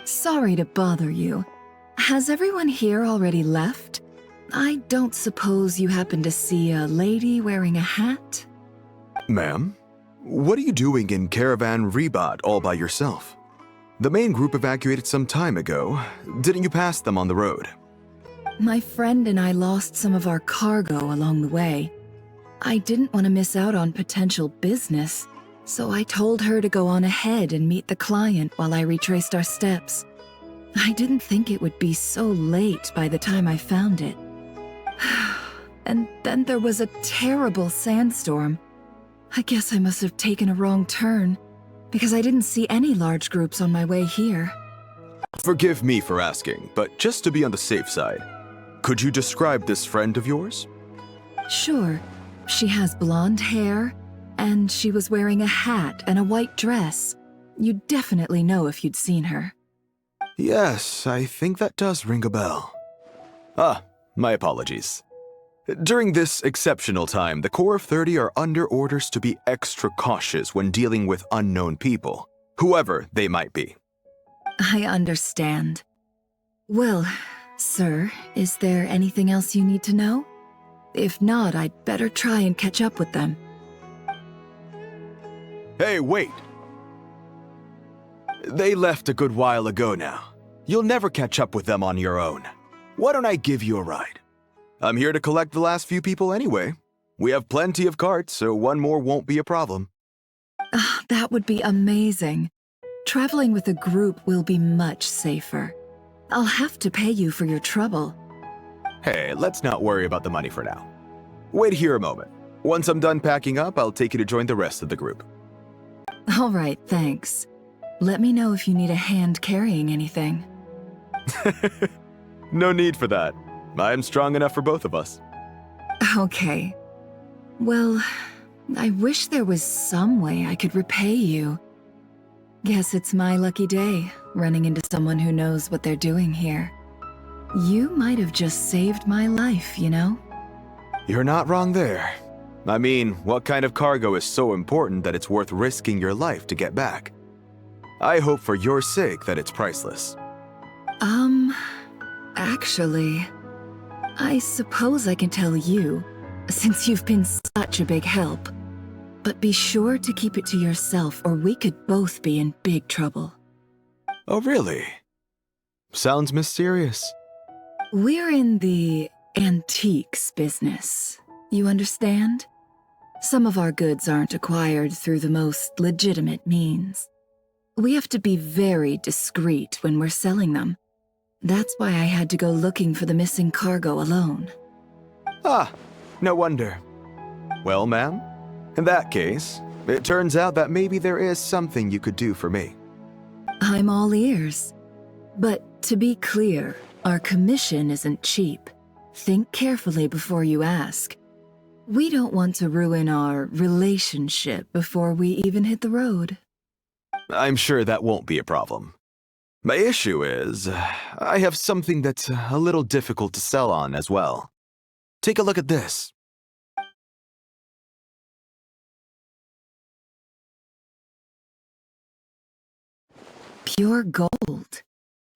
Sorry to bother you. Has everyone here already left? I don't suppose you happen to see a lady wearing a hat? Ma'am, what are you doing in Caravan Rebat all by yourself? The main group evacuated some time ago. Didn't you pass them on the road? My friend and I lost some of our cargo along the way. I didn't want to miss out on potential business, so I told her to go on ahead and meet the client while I retraced our steps. I didn't think it would be so late by the time I found it. And then there was a terrible sandstorm. I guess I must have taken a wrong turn, because I didn't see any large groups on my way here. Forgive me for asking, but just to be on the safe side, could you describe this friend of yours? Sure. She has blonde hair, and she was wearing a hat and a white dress. You'd definitely know if you'd seen her. Yes, I think that does ring a bell. Ah, my apologies. During this exceptional time, the Core of 30 are under orders to be extra cautious when dealing with unknown people, whoever they might be. I understand. Well, sir, is there anything else you need to know? If not, I'd better try and catch up with them. Hey, wait! They left a good while ago now. You'll never catch up with them on your own. Why don't I give you a ride? I'm here to collect the last few people anyway. We have plenty of carts, so one more won't be a problem. That would be amazing. Traveling with a group will be much safer. I'll have to pay you for your trouble. Hey, let's not worry about the money for now. Wait here a moment. Once I'm done packing up, I'll take you to join the rest of the group. All right, thanks. Let me know if you need a hand carrying anything. No need for that. I'm strong enough for both of us. Okay. Well, I wish there was some way I could repay you. Guess it's my lucky day, running into someone who knows what they're doing here. You might have just saved my life, you know? You're not wrong there. I mean, what kind of cargo is so important that it's worth risking your life to get back? I hope for your sake that it's priceless. Actually, I suppose I can tell you, since you've been such a big help. But be sure to keep it to yourself, or we could both be in big trouble. Oh, really? Sounds mysterious. We're in the antiques business. You understand? Some of our goods aren't acquired through the most legitimate means. We have to be very discreet when we're selling them. That's why I had to go looking for the missing cargo alone. Ah, no wonder. Well, ma'am, in that case, it turns out that maybe there is something you could do for me. I'm all ears. But to be clear, our commission isn't cheap. Think carefully before you ask. We don't want to ruin our relationship before we even hit the road. I'm sure that won't be a problem. My issue is, I have something that's a little difficult to sell on as well. Take a look at this. Pure gold.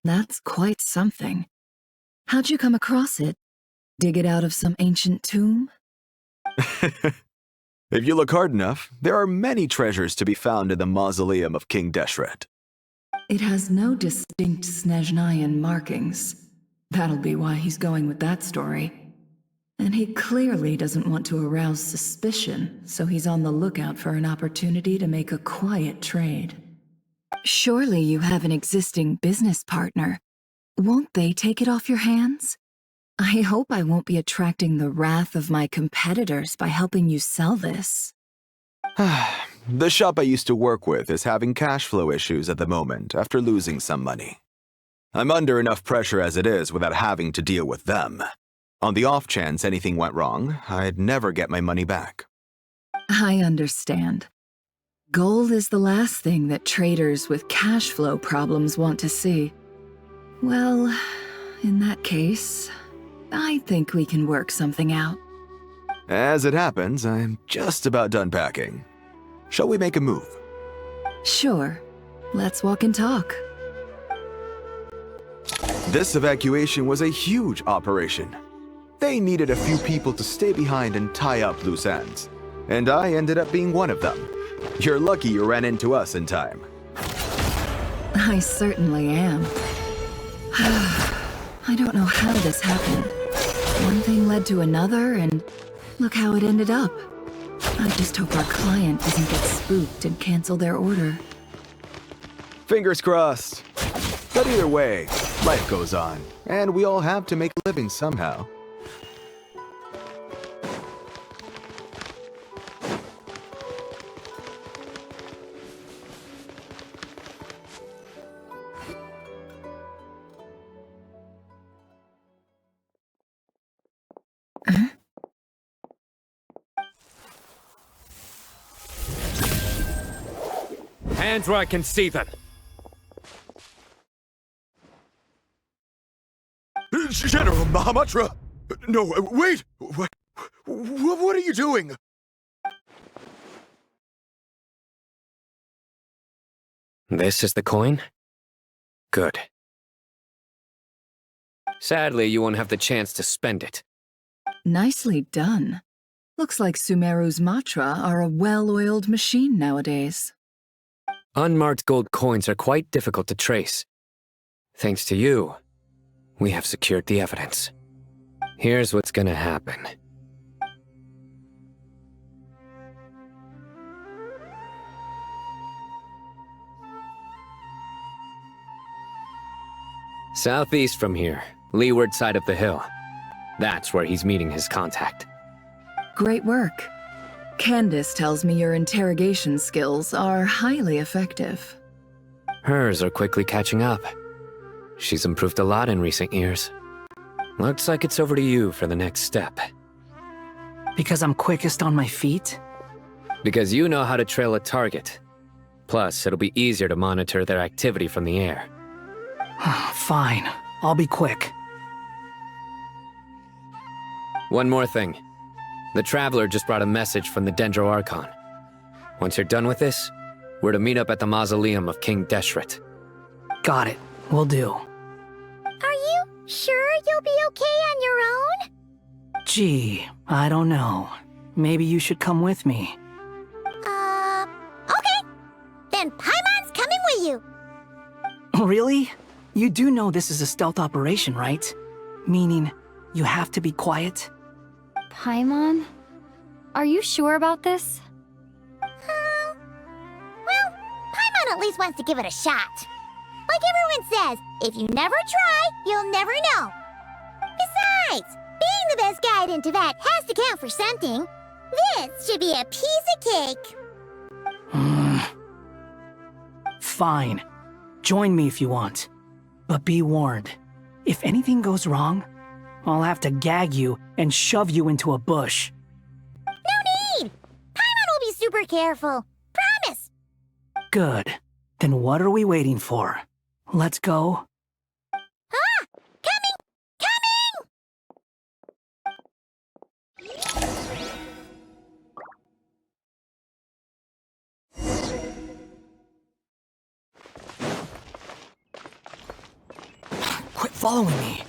That's quite something. How'd you come across it? Dig it out of some ancient tomb? If you look hard enough, there are many treasures to be found in the mausoleum of King Deshret. It has no distinct Snezhnayan markings. That'll be why he's going with that story. And he clearly doesn't want to arouse suspicion, so he's on the lookout for an opportunity to make a quiet trade. Surely you have an existing business partner. Won't they take it off your hands? I hope I won't be attracting the wrath of my competitors by helping you sell this. The shop I used to work with is having cash flow issues at the moment after losing some money. I'm under enough pressure as it is without having to deal with them. On the off chance anything went wrong, I'd never get my money back. I understand. Gold is the last thing that traders with cash flow problems want to see. Well, in that case, I think we can work something out. As it happens, I'm just about done packing. Shall we make a move? Sure. Let's walk and talk. This evacuation was a huge operation. They needed a few people to stay behind and tie up loose ends. And I ended up being one of them. You're lucky you ran into us in time. I certainly am. I don't know how this happened. One thing led to another, and look how it ended up. I just hope our client doesn't get spooked and cancel their order. Fingers crossed. But either way, life goes on, and we all have to make a living somehow. Hands where I can see them. General Mahamatra! No, wait! What are you doing? This is the coin? Good. Sadly, you won't have the chance to spend it. Nicely done. Looks like Sumeru's Matra are a well-oiled machine nowadays. Unmarked gold coins are quite difficult to trace. Thanks to you, we have secured the evidence. Here's what's gonna happen. Southeast from here, leeward side of the hill. That's where he's meeting his contact. Great work. Candace tells me your interrogation skills are highly effective. Hers are quickly catching up. She's improved a lot in recent years. Looks like it's over to you for the next step. Because I'm quickest on my feet? Because you know how to trail a target. Plus, it'll be easier to monitor their activity from the air. Fine. I'll be quick. One more thing. The Traveler just brought a message from the Dendro Archon. Once you're done with this, we're to meet up at the mausoleum of King Deshret. Got it. Will do. Are you sure you'll be okay on your own? Gee, I don't know. Maybe you should come with me. Okay. Then Paimon's coming with you. Really? You do know this is a stealth operation, right? Meaning, you have to be quiet? Paimon? Are you sure about this? Well, Paimon at least wants to give it a shot. Like everyone says, if you never try, you'll never know. Besides, being the best guide in Teyvat has to count for something. This should be a piece of cake. Fine. Join me if you want. But be warned, if anything goes wrong, I'll have to gag you and shove you into a bush. No need! Paimon will be super careful. Promise! Good. Then what are we waiting for? Let's go. Ah! Coming! Quit following me.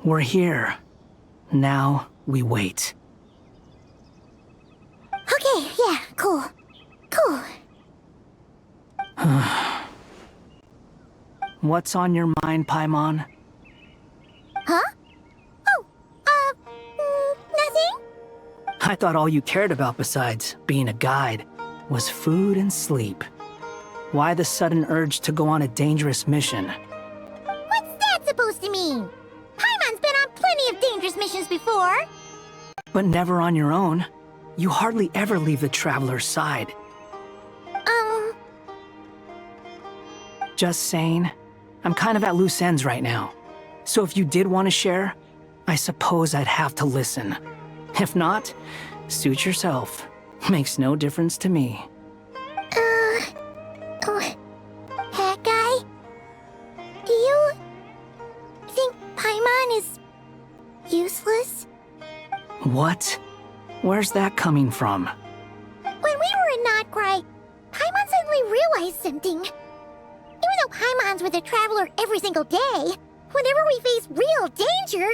We're here. Now we wait. Okay, yeah, cool. Cool. What's on your mind, Paimon? Huh? Nothing? I thought all you cared about besides being a guide was food and sleep. Why the sudden urge to go on a dangerous mission? What's that supposed to mean? Paimon's been on plenty of dangerous missions before. But never on your own. You hardly ever leave the Traveler's side. Just saying. I'm kind of at loose ends right now. So if you did want to share, I suppose I'd have to listen. If not, suit yourself. Makes no difference to me. Hat guy? Do you think Paimon is useless? What? Where's that coming from? When we were in Notcry, Paimon suddenly realized something. Even though Paimon's with the Traveler every single day, whenever we face real danger,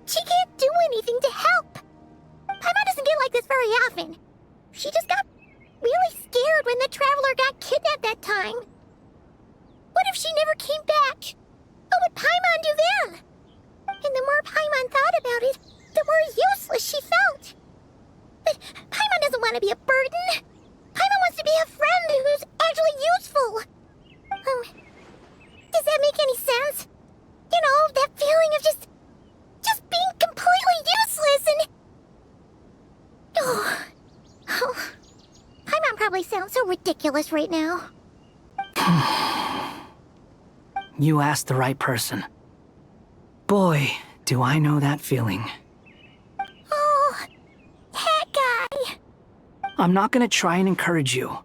she can't do anything to help. Paimon doesn't get like this very often. She just got really scared when the Traveler got kidnapped that time. What if she never came back? What would Paimon do then? And the more Paimon thought about it, the more useless she felt. But Paimon doesn't want to be a burden. Paimon wants to be a friend who's actually useful. Does that make any sense? You know, that feeling of just being completely useless and... Oh, Paimon probably sounds so ridiculous right now. You asked the right person. Boy, do I know that feeling. Oh, that guy. I'm not gonna try and encourage you.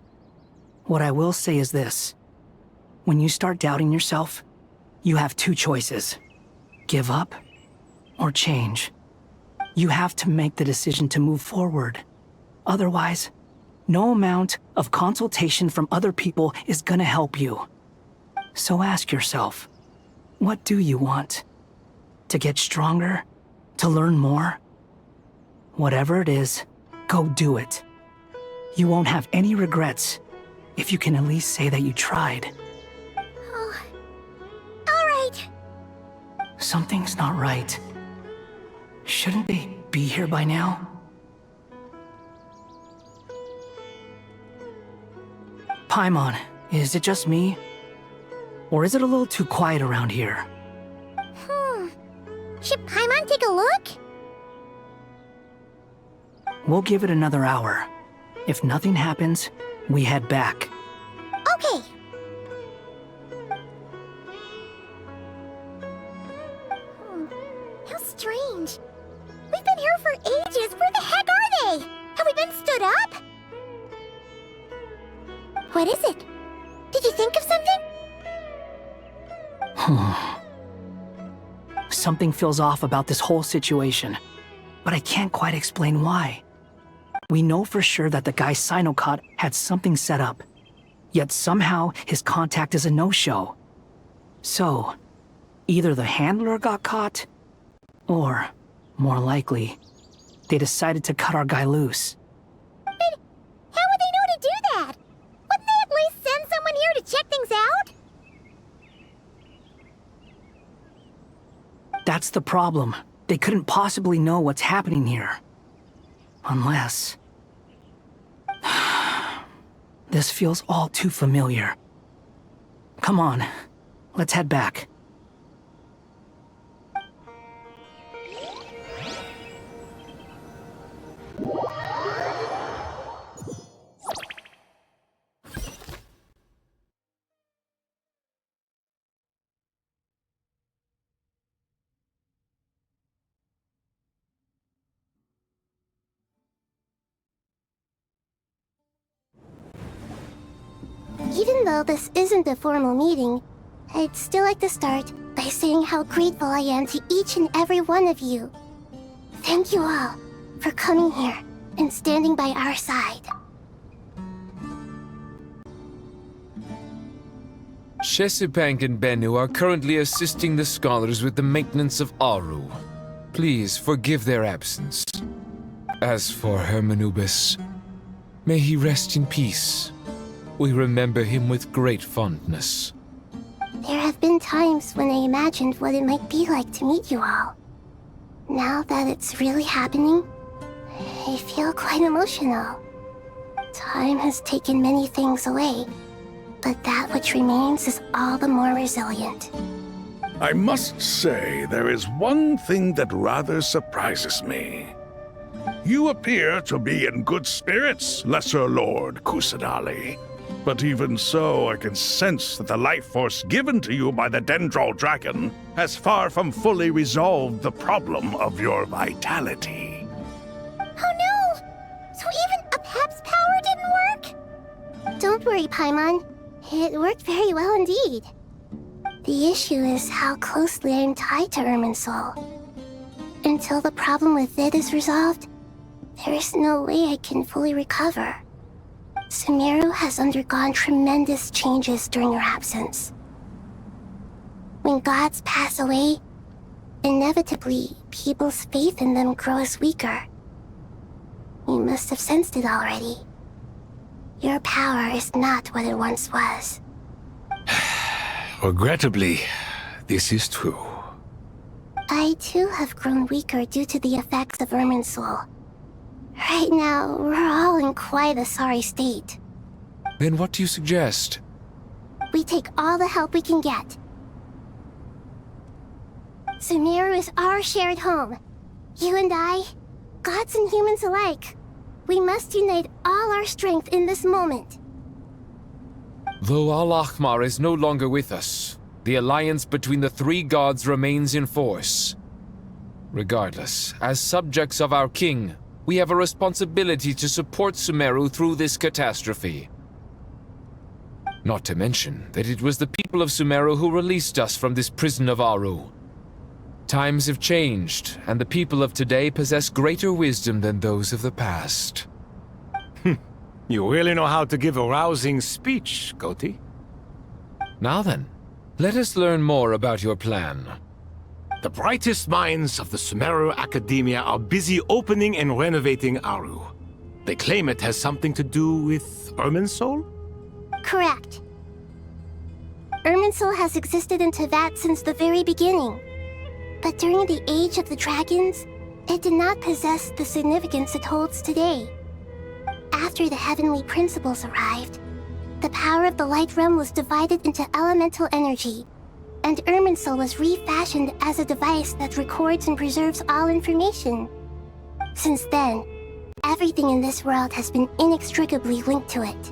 What I will say is this. When you start doubting yourself, you have two choices. Give up or change. You have to make the decision to move forward. Otherwise, no amount of consultation from other people is gonna help you. So ask yourself, what do you want? To get stronger? To learn more? Whatever it is, go do it. You won't have any regrets If you can at least say that you tried. Oh. Alright. Something's not right. Shouldn't they be here by now? Paimon, is it just me? Or is it a little too quiet around here? Should Paimon take a look? We'll give it another hour. If nothing happens, we head back. Okay. How strange. We've been here for ages. Where the heck are they? Have we been stood up? What is it? Did you think of something? Something feels off about this whole situation, but I can't quite explain why. We know for sure that the guy Sino caught had something set up, yet somehow his contact is a no-show. So, either the handler got caught, or, more likely, they decided to cut our guy loose. But how would they know to do that? Wouldn't they at least send someone here to check things out? That's the problem. They couldn't possibly know what's happening here. Unless... This feels all too familiar. Come on, let's head back. Even though this isn't a formal meeting, I'd still like to start by saying how grateful I am to each and every one of you. Thank you all for coming here and standing by our side. Shesipank and Bennu are currently assisting the scholars with the maintenance of Aru. Please forgive their absence. As for Hermanubis, may he rest in peace. We remember him with great fondness. There have been times when I imagined what it might be like to meet you all. Now that it's really happening, I feel quite emotional. Time has taken many things away, but that which remains is all the more resilient. I must say, there is one thing that rather surprises me. You appear to be in good spirits, Lesser Lord Kusanali. But even so, I can sense that the life force given to you by the Dendral Dragon has far from fully resolved the problem of your vitality. Oh no! So even a Pep's power didn't work? Don't worry, Paimon. It worked very well indeed. The issue is how closely I am tied to Irminsul. Until the problem with it is resolved, there is no way I can fully recover. Sumeru has undergone tremendous changes during your absence. When gods pass away, inevitably, people's faith in them grows weaker. You must have sensed it already. Your power is not what it once was. Regrettably, this is true. I too have grown weaker due to the effects of Irminsul. Right now, we're all in quite a sorry state. Then what do you suggest? We take all the help we can get. Sumeru is our shared home. You and I, gods and humans alike. We must unite all our strength in this moment. Though Al-Ahmar is no longer with us, the alliance between the three gods remains in force. Regardless, as subjects of our king, we have a responsibility to support Sumeru through this catastrophe. Not to mention that it was the people of Sumeru who released us from this prison of Aru. Times have changed, and the people of today possess greater wisdom than those of the past. You really know how to give a rousing speech, Goti. Now then, let us learn more about your plan. The brightest minds of the Sumeru Academia are busy opening and renovating Aru. They claim it has something to do with Irminsul? correct. Irminsul has existed in Tevat since the very beginning. But during the Age of the Dragons, it did not possess the significance it holds today. After the Heavenly Principles arrived, the power of the Light Realm was divided into elemental energy, and Irminsul was refashioned as a device that records and preserves all information. Since then, everything in this world has been inextricably linked to it.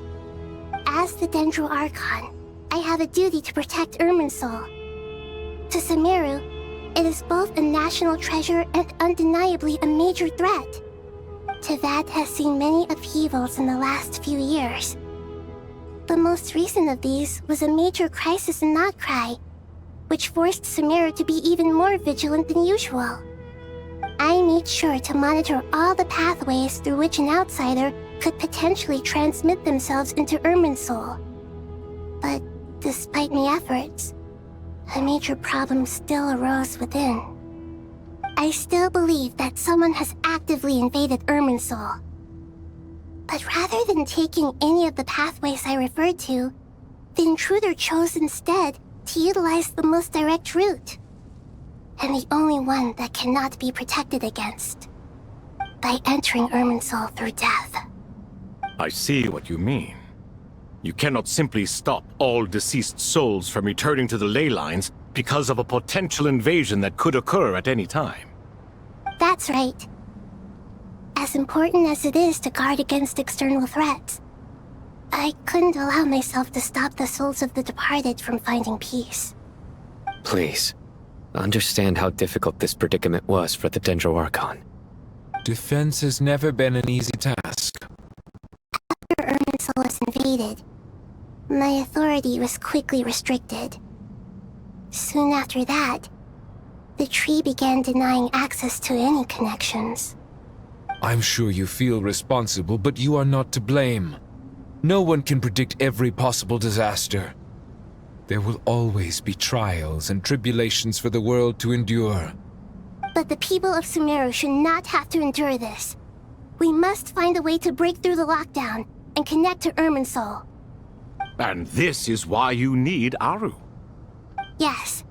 As the Dendro Archon, I have a duty to protect Irminsul. To Sumeru, it is both a national treasure and undeniably a major threat. Tevat has seen many upheavals in the last few years. The most recent of these was a major crisis in Notcry, which forced Sumeru to be even more vigilant than usual. I made sure to monitor all the pathways through which an outsider could potentially transmit themselves into Irminsul. But despite my efforts, a major problem still arose within. I still believe that someone has actively invaded Irminsul. But rather than taking any of the pathways I referred to, the intruder chose instead to utilize the most direct route, and the only one that cannot be protected against, by entering Irminsul through death. I see what you mean. You cannot simply stop all deceased souls from returning to the ley lines because of a potential invasion that could occur at any time. That's right. As important as it is to guard against external threats, I couldn't allow myself to stop the souls of the departed from finding peace. Please, understand how difficult this predicament was for the Dendro Archon. Defense has never been an easy task. After Irminsul was invaded, my authority was quickly restricted. Soon after that, the tree began denying access to any connections. I'm sure you feel responsible, but you are not to blame. No one can predict every possible disaster. There will always be trials and tribulations for the world to endure. But the people of Sumeru should not have to endure this. We must find a way to break through the lockdown and connect to Irminsul. And this is why you need Aru. Yes.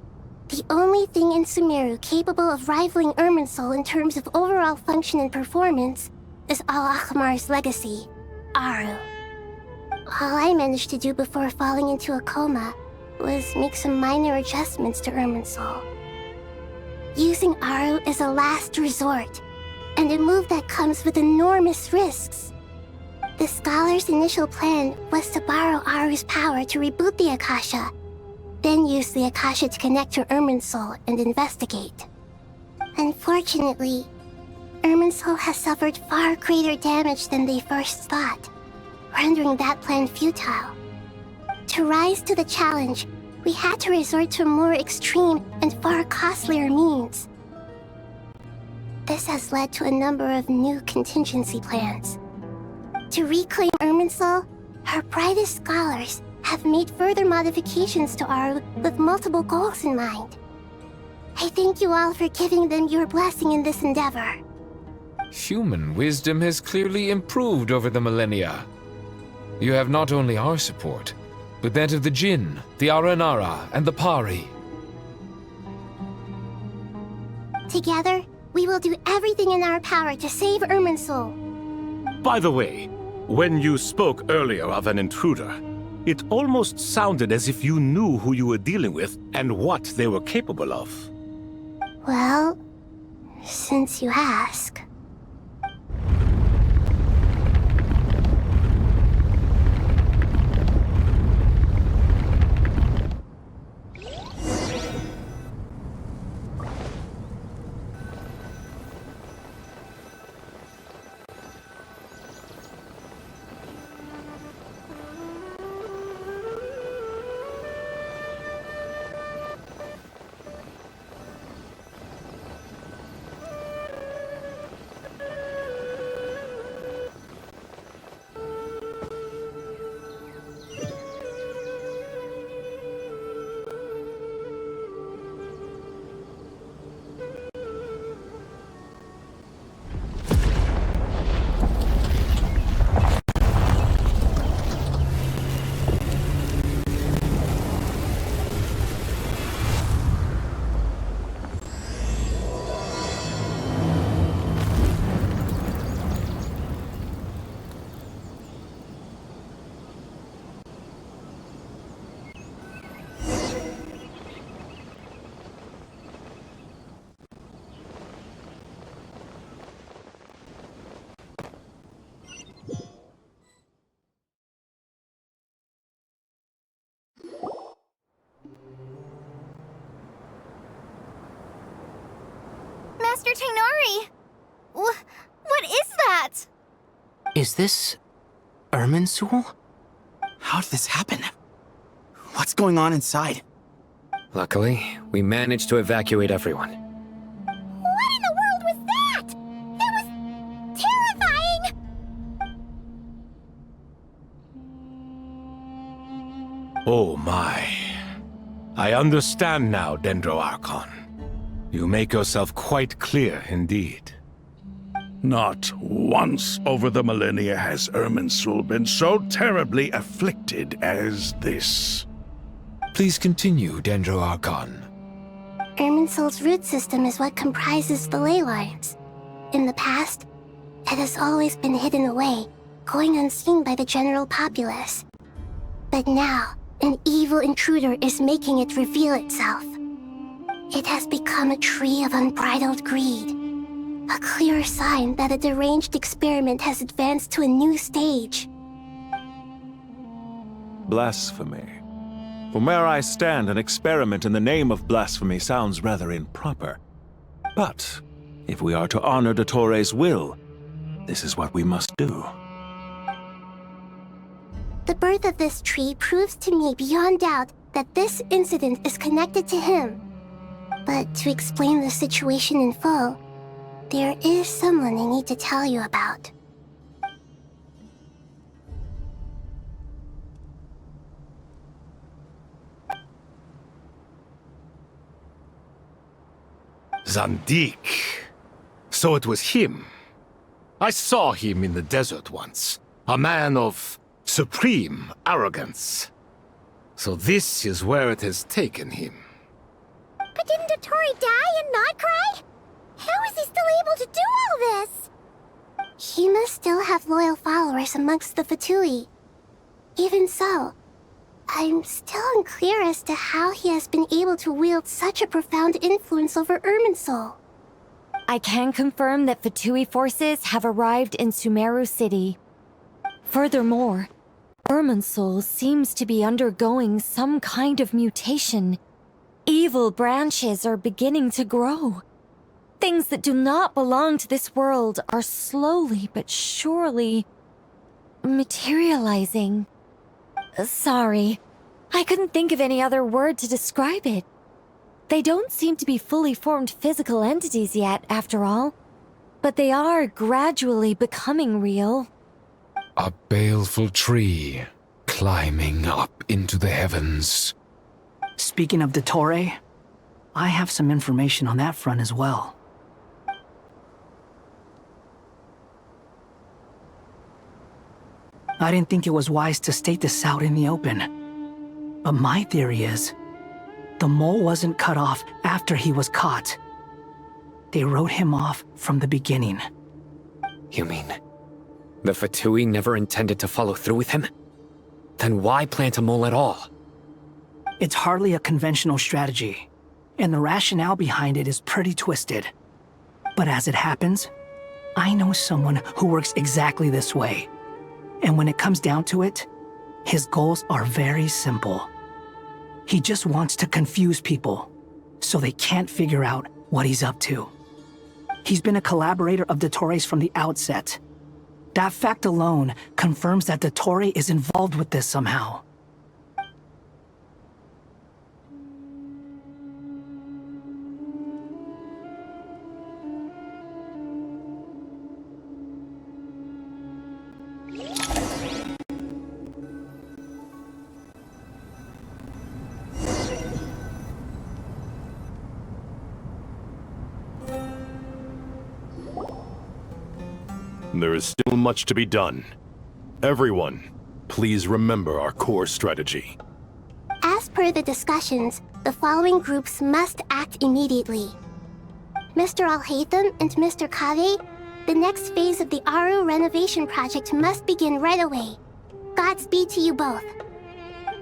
The only thing in Sumeru capable of rivaling Irminsul in terms of overall function and performance is Al-Akhmar's legacy, Aru. All I managed to do before falling into a coma was make some minor adjustments to Irminsul. Using Aru is a last resort, and a move that comes with enormous risks. The Scholar's initial plan was to borrow Aru's power to reboot the Akasha, then use the Akasha to connect to Irminsul and investigate. Unfortunately, Irminsul has suffered far greater damage than they first thought, rendering that plan futile. To rise to the challenge, we had to resort to more extreme and far costlier means. This has led to a number of new contingency plans. To reclaim Irminsul, her brightest scholars have made further modifications to Aru with multiple goals in mind. I thank you all for giving them your blessing in this endeavor. Human wisdom has clearly improved over the millennia. You have not only our support, but that of the Jinn, the Aranara, and the Pari. Together, we will do everything in our power to save Irminsul. By the way, when you spoke earlier of an intruder, it almost sounded as if you knew who you were dealing with and what they were capable of. Well, since you ask. Master Tainari! What is that? Is this Irminsul? How did this happen? What's going on inside? Luckily, we managed to evacuate everyone. What in the world was that? That was terrifying! Oh my. I understand now, Dendro Archon. You make yourself quite clear indeed. Not once over the millennia has Irminsul been so terribly afflicted as this. Please continue, Dendro Archon. Irminsul's root system is what comprises the ley lines. In the past, it has always been hidden away, going unseen by the general populace. But now, an evil intruder is making it reveal itself. It has become a tree of unbridled greed. A clear sign that a deranged experiment has advanced to a new stage. Blasphemy. From where I stand, an experiment in the name of blasphemy sounds rather improper. But, if we are to honor Dottore will, this is what we must do. The birth of this tree proves to me beyond doubt that this incident is connected to him. But to explain the situation in full, there is someone I need to tell you about. Zandik. So it was him. I saw him in the desert once. A man of supreme arrogance. So this is where it has taken him. But didn't Dottore die and not cry? How is he still able to do all this? He must still have loyal followers amongst the Fatui. Even so, I'm still unclear as to how he has been able to wield such a profound influence over Irminsul. I can confirm that Fatui forces have arrived in Sumeru City. Furthermore, Irminsul seems to be undergoing some kind of mutation. Evil branches are beginning to grow. Things that do not belong to this world are slowly but surely materializing. Sorry, I couldn't think of any other word to describe it. They don't seem to be fully formed physical entities yet, after all, but they are gradually becoming real. A baleful tree climbing up into the heavens. Speaking of Dottore, I have some information on that front as well. I didn't think it was wise to state this out in the open. But my theory is, the mole wasn't cut off after he was caught. They wrote him off from the beginning. You mean, the Fatui never intended to follow through with him? Then why plant a mole at all? It's hardly a conventional strategy, and the rationale behind it is pretty twisted. But as it happens, I know someone who works exactly this way. And when it comes down to it, his goals are very simple. He just wants to confuse people, so they can't figure out what he's up to. He's been a collaborator of Dottore's from the outset. That fact alone confirms that Dottore is involved with this somehow. There is still much to be done. Everyone, please remember our core strategy. As per the discussions, the following groups must act immediately. Mr. Alhaitham and Mr. Kave, the next phase of the Aru renovation project must begin right away. Godspeed to you both.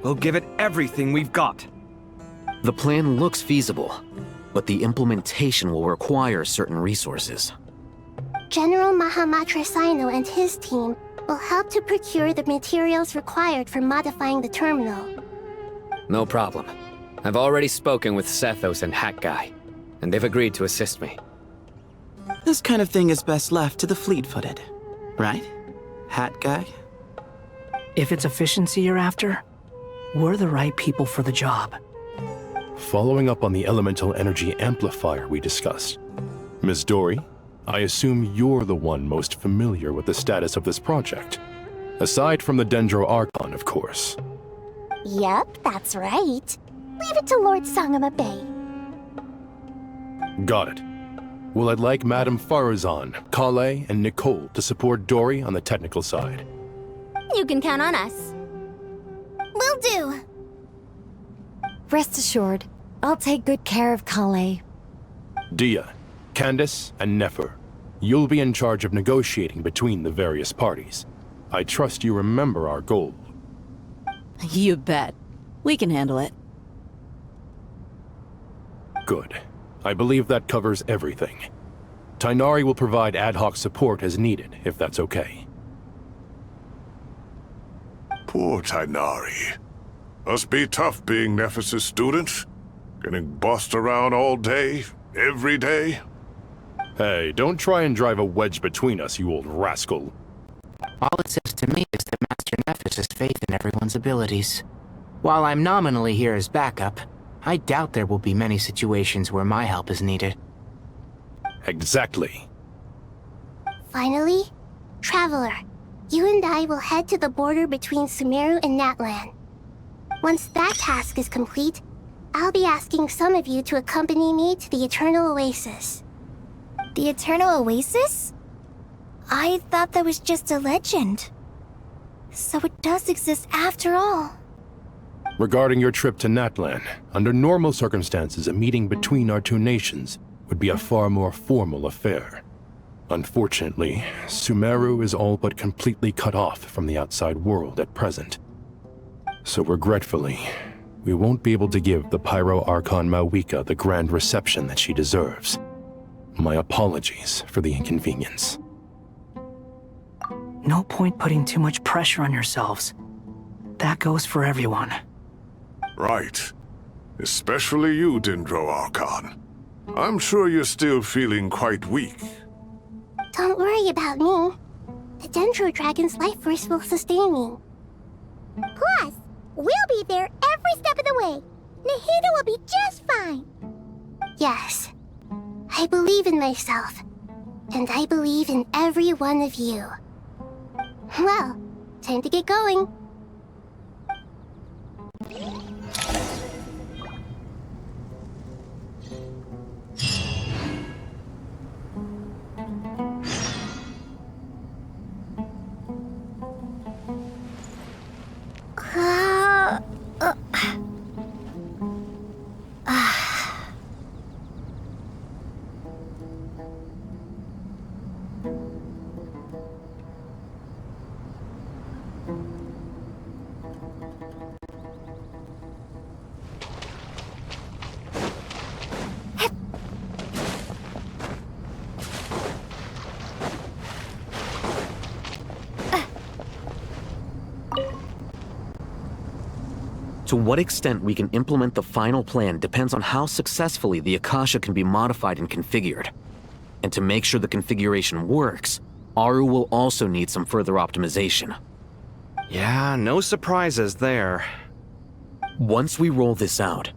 We'll give it everything we've got. The plan looks feasible, but the implementation will require certain resources. General Mahamatra Sino and his team will help to procure the materials required for modifying the terminal. No problem. I've already spoken with Sethos and Hat Guy, and they've agreed to assist me. This kind of thing is best left to the fleet-footed, right? Hat guy? If it's efficiency you're after, we're the right people for the job. Following up on the elemental energy amplifier we discussed, Ms. Dory, I assume you're the one most familiar with the status of this project. Aside from the Dendro Archon, of course. Yep, that's right. Leave it to Lord Sangama Bay. Got it. Well, I'd like Madame Farazan, Kale, and Nicole to support Dory on the technical side. You can count on us. Will do. Rest assured, I'll take good care of Kale. Dia, Candace, and Nefer, you'll be in charge of negotiating between the various parties. I trust you remember our goal. You bet. We can handle it. Good. I believe that covers everything. Tainari will provide ad hoc support as needed, if that's okay. Poor Tainari. Must be tough being Nephis' student. Getting bossed around all day, every day. Hey, don't try and drive a wedge between us, you old rascal. All it says to me is that Master Nephis has faith in everyone's abilities. While I'm nominally here as backup, I doubt there will be many situations where my help is needed. Exactly. Finally, Traveler, you and I will head to the border between Sumeru and Natlan. Once that task is complete, I'll be asking some of you to accompany me to the Eternal Oasis. The Eternal Oasis? I thought that was just a legend. So it does exist after all. Regarding your trip to Natlan, under normal circumstances, a meeting between our two nations would be a far more formal affair. Unfortunately, Sumeru is all but completely cut off from the outside world at present. So regretfully, we won't be able to give the Pyro Archon Mawika the grand reception that she deserves. My apologies for the inconvenience. No point putting too much pressure on yourselves. That goes for everyone. Right. Especially you, Dendro Archon. I'm sure you're still feeling quite weak. Don't worry about me. The Dendro Dragon's life force will sustain me. Plus, we'll be there every step of the way. Nahida will be just fine. Yes, I believe in myself. And I believe in every one of you. Well, time to get going. To what extent we can implement the final plan depends on how successfully the Akasha can be modified and configured. And to make sure the configuration works, Aru will also need some further optimization. Yeah, no surprises there. Once we roll this out,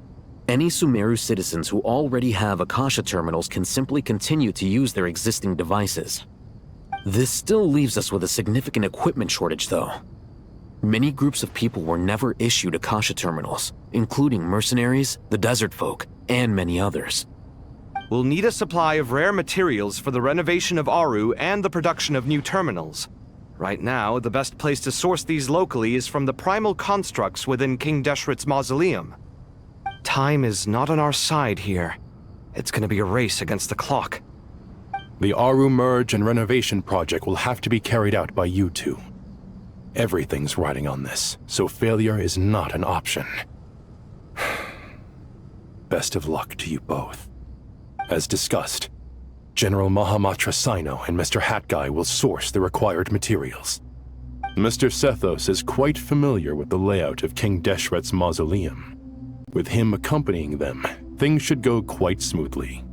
any Sumeru citizens who already have Akasha terminals can simply continue to use their existing devices. This still leaves us with a significant equipment shortage, though. Many groups of people were never issued Akasha terminals, including mercenaries, the desert folk, and many others. We'll need a supply of rare materials for the renovation of Aru and the production of new terminals. Right now, the best place to source these locally is from the primal constructs within King Deshret's mausoleum. Time is not on our side here. It's gonna be a race against the clock. The Aru merge and renovation project will have to be carried out by you two. Everything's riding on this, so failure is not an option. Best of luck to you both. As discussed, General Mahamatra Sino and Mr. Hat Guy will source the required materials. Mr. Sethos is quite familiar with the layout of King Deshret's mausoleum. With him accompanying them, things should go quite smoothly.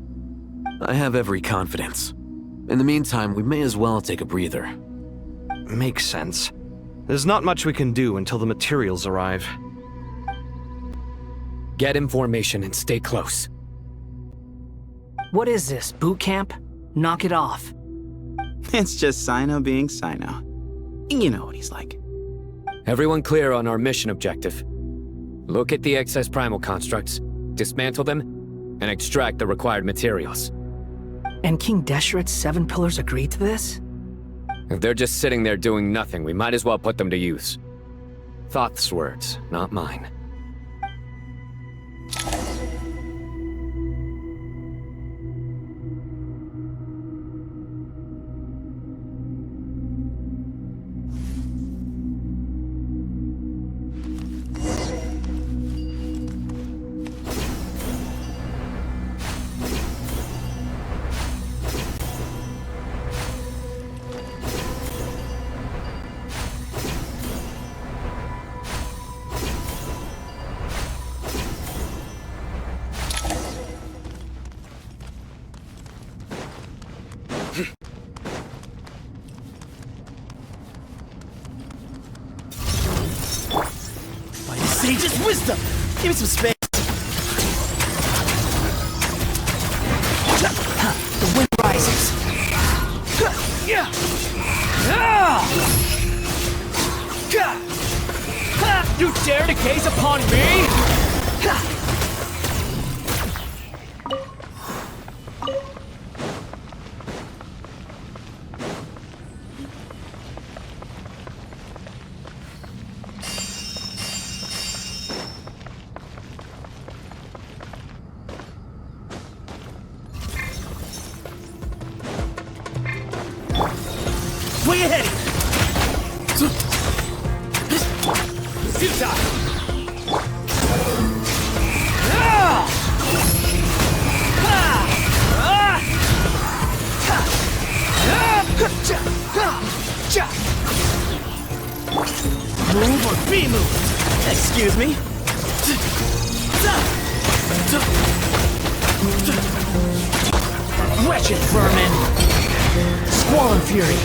I have every confidence. In the meantime, we may as well take a breather. Makes sense. There's not much we can do until the materials arrive. Get information and stay close. What is this, boot camp? Knock it off. It's just Sino being Sino. You know what he's like. Everyone clear on our mission objective. Look at the excess primal constructs, dismantle them, and extract the required materials. And King Desheret's 7 pillars agreed to this? If they're just sitting there doing nothing, we might as well put them to use. Thoth's words, not mine. Sage's wisdom! Give me some space! The wind rises. You dare to gaze upon me? Where you heading? Futile! Move or be moved! Excuse me? Wretched vermin! Squall fury!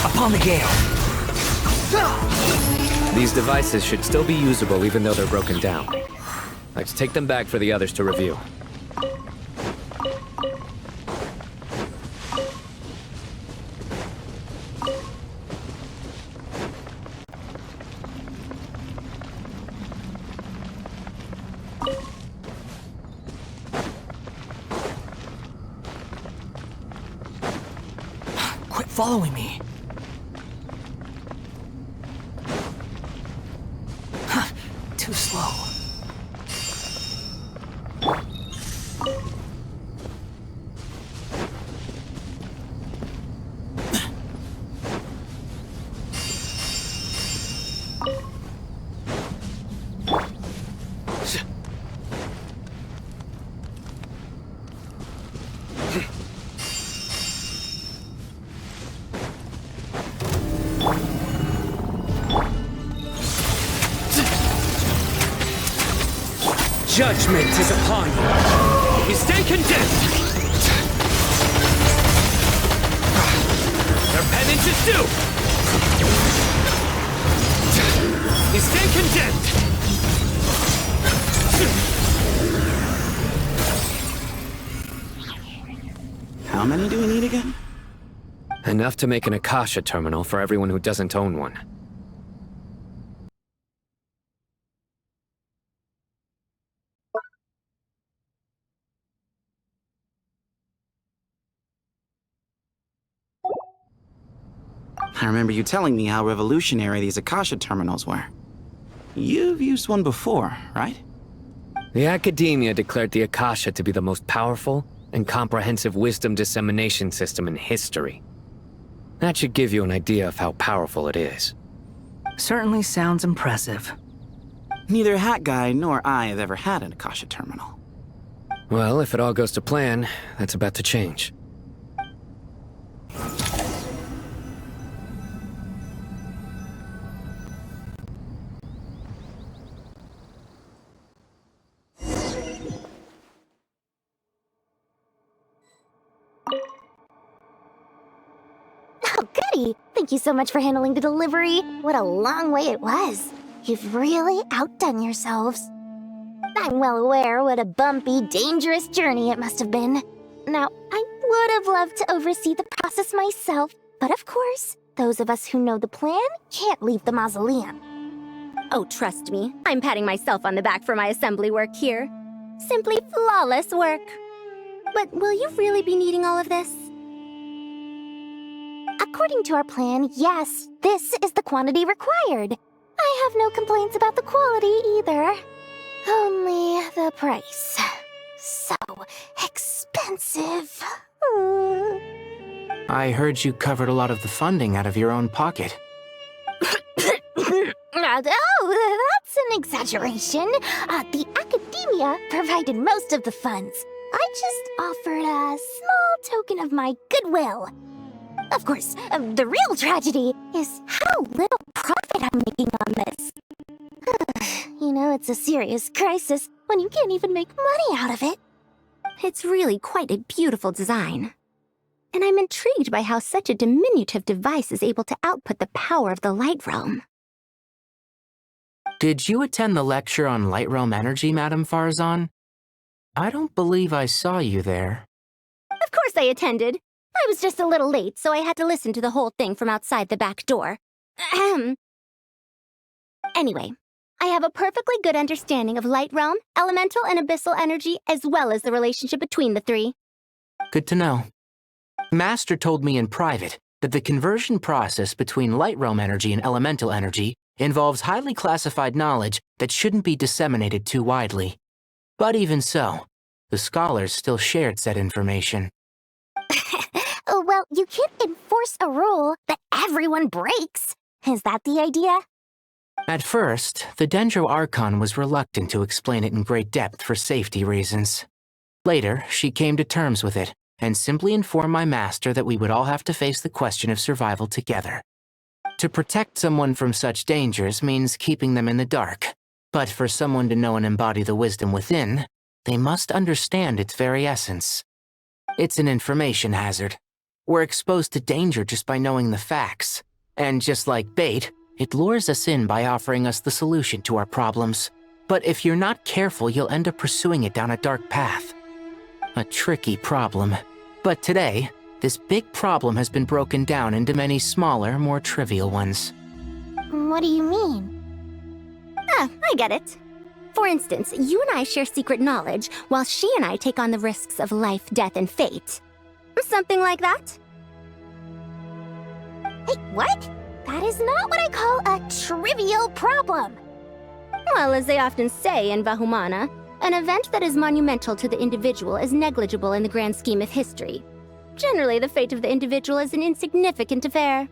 Upon the gale! These devices should still be usable even though they're broken down. Let's take them back for the others to review. Quit following me. Too slow. Judgment is upon you. You stay condemned. Their penance is due. You stay condemned. How many do we need again? Enough to make an Akasha terminal for everyone who doesn't own one. I remember you telling me how revolutionary these Akasha terminals were. You've used one before, right? The Academia declared the Akasha to be the most powerful and comprehensive wisdom dissemination system in history. That should give you an idea of how powerful it is. Certainly sounds impressive. Neither Hat Guy nor I have ever had an Akasha terminal. Well, if it all goes to plan, that's about to change. Oh, goody! Thank you so much for handling the delivery. What a long way it was. You've really outdone yourselves. I'm well aware what a bumpy, dangerous journey it must have been. Now, I would have loved to oversee the process myself, but of course, those of us who know the plan can't leave the mausoleum. Oh, trust me, I'm patting myself on the back for my assembly work here. Simply flawless work. But will you really be needing all of this? According to our plan, yes, this is the quantity required. I have no complaints about the quality either. Only the price. So expensive. I heard you covered a lot of the funding out of your own pocket. Oh, that's an exaggeration. The academia provided most of the funds. I just offered a small token of my goodwill. Of course, the real tragedy is how little profit I'm making on this. You know, it's a serious crisis when you can't even make money out of it. It's really quite a beautiful design. And I'm intrigued by how such a diminutive device is able to output the power of the Light Realm. Did you attend the lecture on Light Realm energy, Madame Farzan? I don't believe I saw you there. Of course I attended. I was just a little late, so I had to listen to the whole thing from outside the back door. Ahem. Anyway, I have a perfectly good understanding of Light Realm, elemental and abyssal energy, as well as the relationship between the three. Good to know. Master told me in private that the conversion process between Light Realm energy and elemental energy involves highly classified knowledge that shouldn't be disseminated too widely. But even so, the scholars still shared said information. Well, you can't enforce a rule that everyone breaks. Is that the idea? At first, the Dendro Archon was reluctant to explain it in great depth for safety reasons. Later, she came to terms with it and simply informed my master that we would all have to face the question of survival together. To protect someone from such dangers means keeping them in the dark, but for someone to know and embody the wisdom within, they must understand its very essence. It's an information hazard. We're exposed to danger just by knowing the facts, and just like bait, it lures us in by offering us the solution to our problems. But if you're not careful, you'll end up pursuing it down a dark path. A tricky problem. But today, this big problem has been broken down into many smaller, more trivial ones. What do you mean? Ah, I get it. For instance, you and I share secret knowledge, while she and I take on the risks of life, death, and fate. Something like that? Hey, what? That is not what I call a trivial problem. Well, as they often say in Vahumana, an event that is monumental to the individual is negligible in the grand scheme of history. Generally, the fate of the individual is an insignificant affair.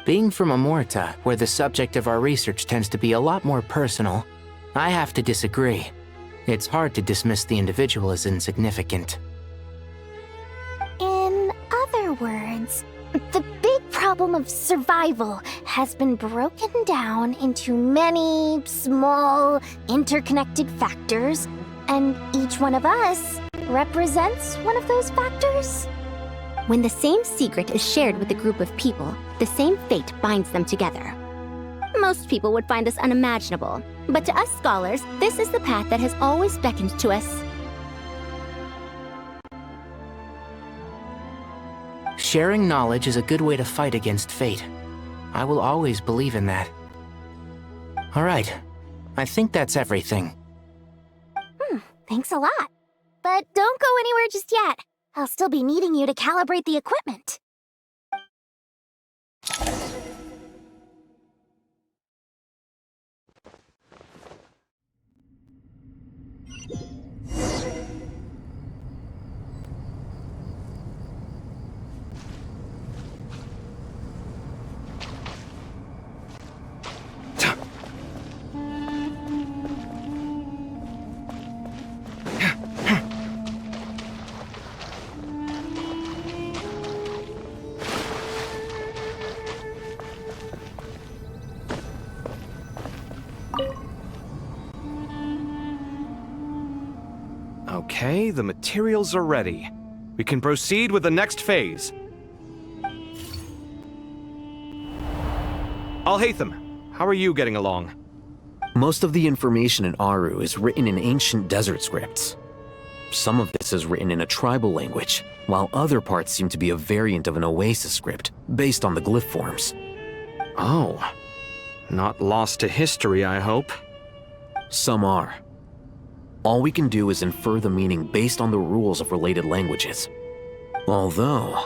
Being from Amorta, where the subject of our research tends to be a lot more personal, I have to disagree. It's hard to dismiss the individual as insignificant. In other words, the big problem of survival has been broken down into many small, interconnected factors, and each one of us represents one of those factors. When the same secret is shared with a group of people, the same fate binds them together. Most people would find this unimaginable, but to us scholars, this is the path that has always beckoned to us. Sharing knowledge is a good way to fight against fate. I will always believe in that. All right, I think that's everything. Thanks a lot. But don't go anywhere just yet. I'll still be needing you to calibrate the equipment. Okay, the materials are ready. We can proceed with the next phase. Al-Haytham, how are you getting along? Most of the information in Aru is written in ancient desert scripts. Some of this is written in a tribal language, while other parts seem to be a variant of an Oasis script, based on the glyph forms. Oh. Not lost to history, I hope. Some are. All we can do is infer the meaning based on the rules of related languages. Although,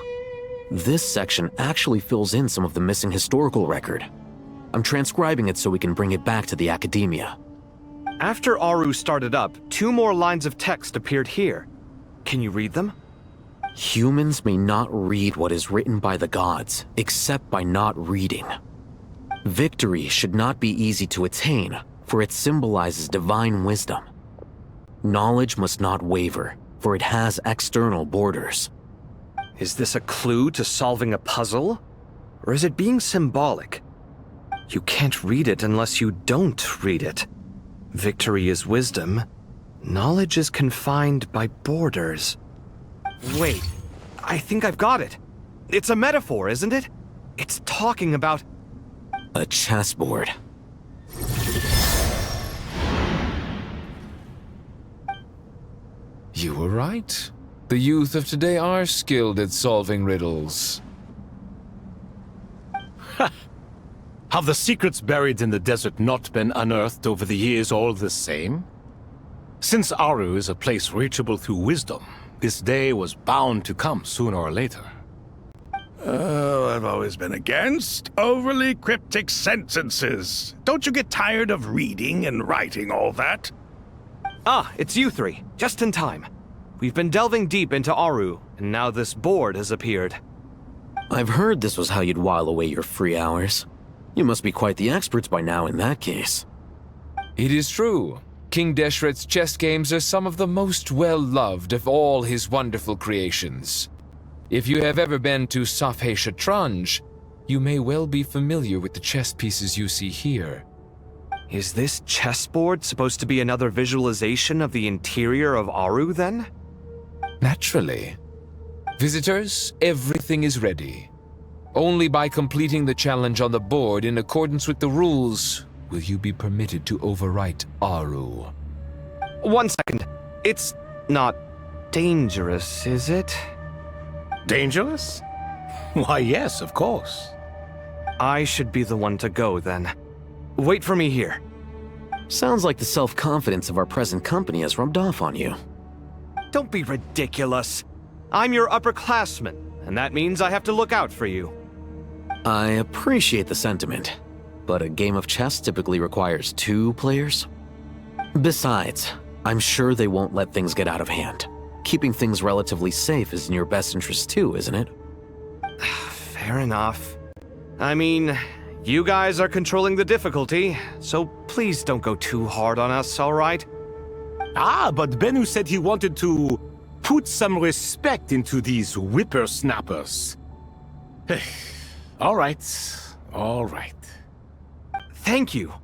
this section actually fills in some of the missing historical record. I'm transcribing it so we can bring it back to the academia. After Aru started up, 2 more lines of text appeared here. Can you read them? Humans may not read what is written by the gods, except by not reading. Victory should not be easy to attain, for it symbolizes divine wisdom. Knowledge must not waver, for it has external borders. Is this a clue to solving a puzzle? Or is it being symbolic? You can't read it unless you don't read it. Victory is wisdom. Knowledge is confined by borders. Wait, I think I've got it. It's a metaphor, isn't it? It's talking about... a chessboard. You were right. The youth of today are skilled at solving riddles. Have the secrets buried in the desert not been unearthed over the years all the same? Since Aru is a place reachable through wisdom, this day was bound to come sooner or later. Oh, I've always been against overly cryptic sentences. Don't you get tired of reading and writing all that? Ah, it's you 3. Just in time. We've been delving deep into Aru, and now this board has appeared. I've heard this was how you'd while away your free hours. You must be quite the experts by now in that case. It is true. King Deshret's chess games are some of the most well-loved of all his wonderful creations. If you have ever been to Safhe Shatranj, you may well be familiar with the chess pieces you see here. Is this chessboard supposed to be another visualization of the interior of Aru, then? Naturally. Visitors, everything is ready. Only by completing the challenge on the board in accordance with the rules will you be permitted to overwrite Aru. 1 second. It's not dangerous, is it? Dangerous? Why, yes, of course. I should be the one to go, then. Wait for me here. Sounds like the self-confidence of our present company has rubbed off on you. Don't be ridiculous. I'm your upperclassman, and that means I have to look out for you. I appreciate the sentiment, but a game of chess typically requires 2 players. Besides, I'm sure they won't let things get out of hand. Keeping things relatively safe is in your best interest too, isn't it? Fair enough. I mean, you guys are controlling the difficulty, so please don't go too hard on us, all right? Ah, but Bennu said he wanted to put some respect into these whippersnappers. All right, all right. Thank you.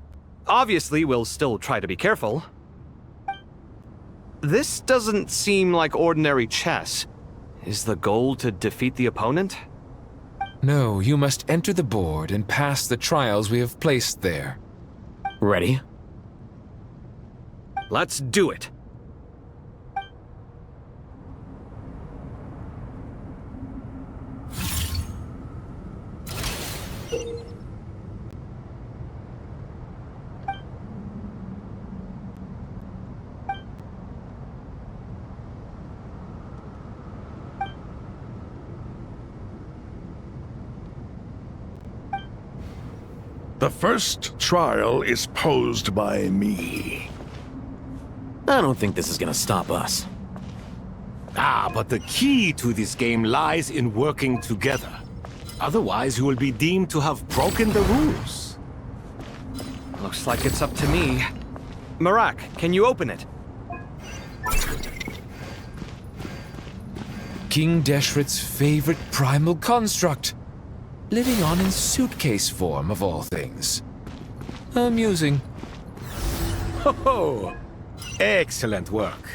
Obviously, we'll still try to be careful. This doesn't seem like ordinary chess. Is the goal to defeat the opponent? No, you must enter the board and pass the trials we have placed there. Ready? Let's do it. The first trial is posed by me. I don't think this is gonna stop us. Ah, but the key to this game lies in working together. Otherwise, you will be deemed to have broken the rules. Looks like it's up to me. Marak, can you open it? King Deshret's favorite primal construct. Living on in suitcase form, of all things. Amusing. Ho ho! Excellent work.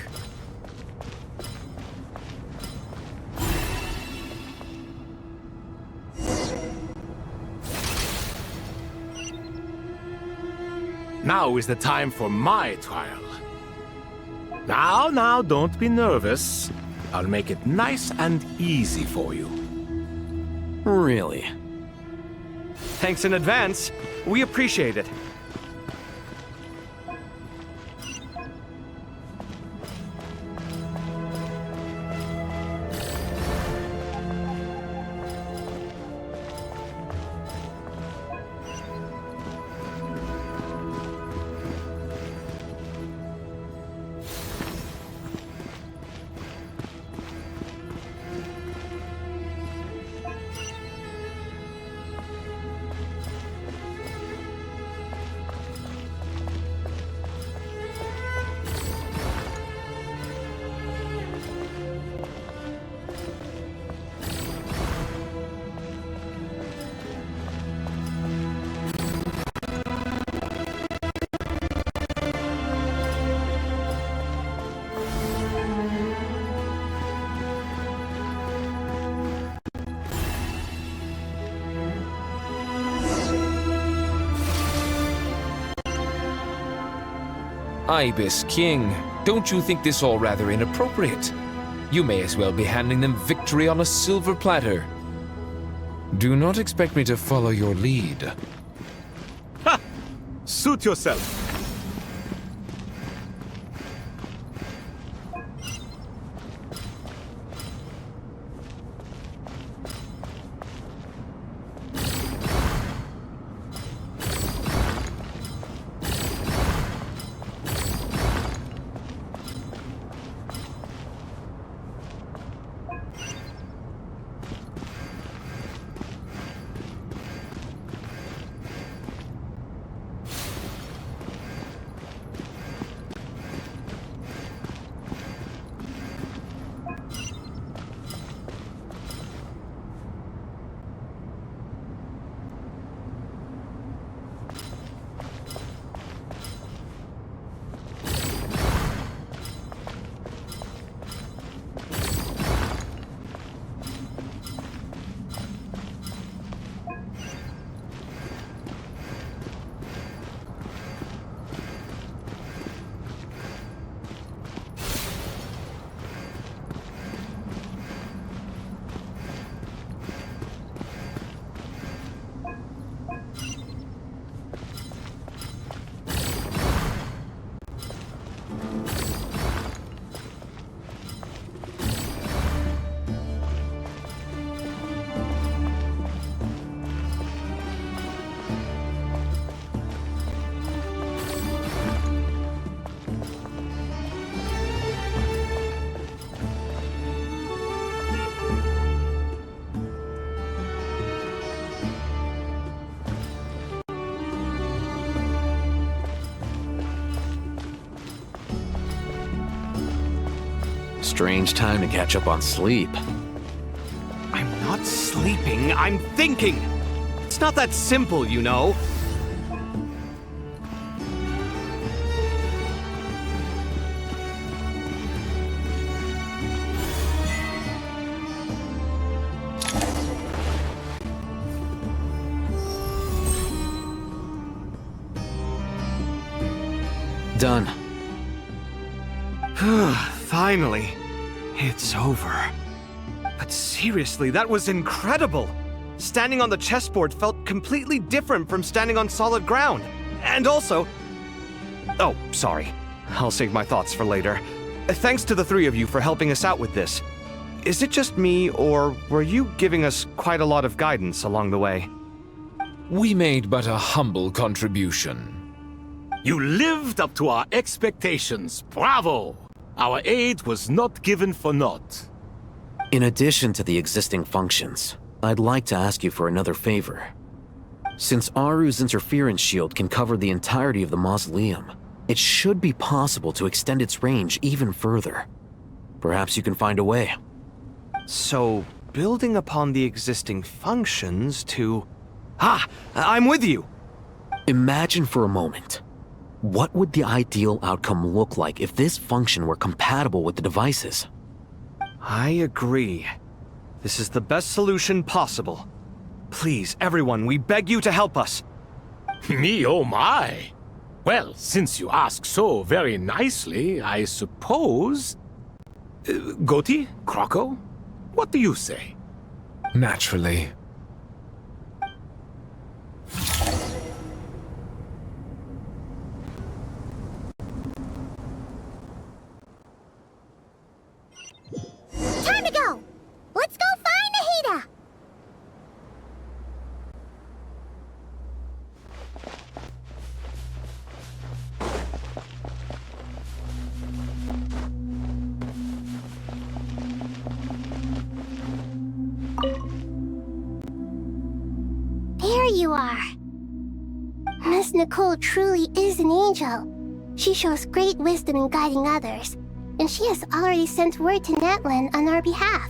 Now is the time for my trial. Now, don't be nervous. I'll make it nice and easy for you. Really? Thanks in advance. We appreciate it. Ibis King, don't you think this all rather inappropriate? You may as well be handing them victory on a silver platter. Do not expect me to follow your lead. Ha! Suit yourself. Strange time to catch up on sleep. I'm not sleeping, I'm thinking! It's not that simple, you know. Done. Finally. It's over. But seriously, that was incredible! Standing on the chessboard felt completely different from standing on solid ground. And also... Oh, sorry. I'll save my thoughts for later. Thanks to the three of you for helping us out with this. Is it just me, or were you giving us quite a lot of guidance along the way? We made but a humble contribution. You lived up to our expectations. Bravo! Our aid was not given for naught. In addition to the existing functions, I'd like to ask you for another favor. Since Aru's interference shield can cover the entirety of the mausoleum, it should be possible to extend its range even further. Perhaps you can find a way. So, building upon the existing functions to... Ah! I'm with you! Imagine for a moment. What would the ideal outcome look like if this function were compatible with the devices? I agree. This is the best solution possible. Please, everyone, we beg you to help us. Me, oh my! Well, since you ask so very nicely, I suppose... Goti? Kroko? What do you say? Naturally. Time to go! Let's go find Nahida! There you are. Miss Nicole truly is an angel. She shows great wisdom in guiding others, and she has already sent word to Natlan on our behalf.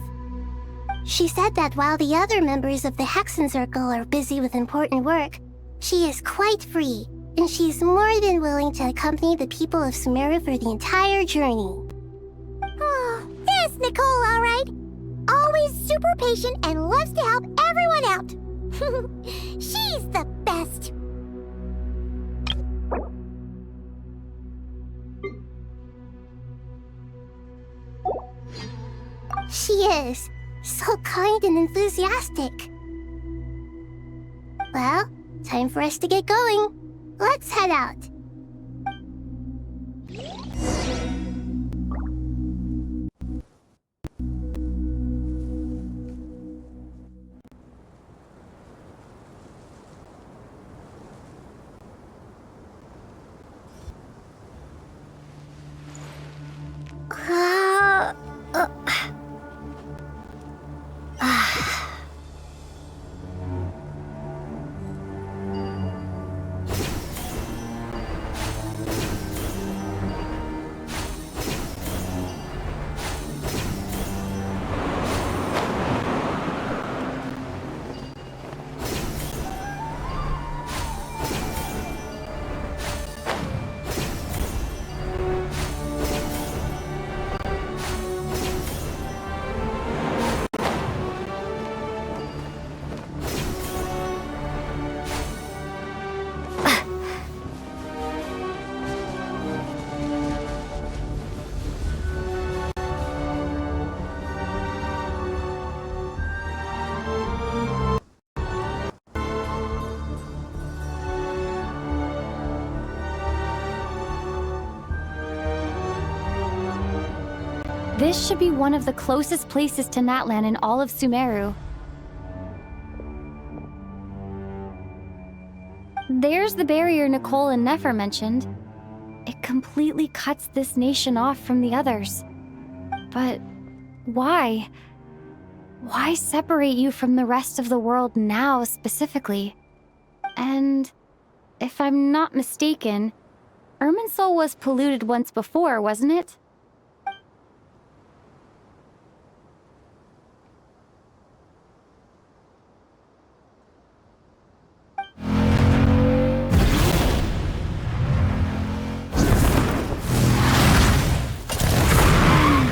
She said that while the other members of the Hexen Circle are busy with important work, she is quite free, and she is more than willing to accompany the people of Sumeru for the entire journey. Oh, there's Nicole, all right. Always super patient and loves to help everyone out. She's the best. She is. So kind and enthusiastic. Well, time for us to get going. Let's head out. This should be one of the closest places to Natlan in all of Sumeru. There's the barrier Nicole and Nefer mentioned. It completely cuts this nation off from the others. But why? Why separate you from the rest of the world now, specifically? And if I'm not mistaken, Irminsul was polluted once before, wasn't it?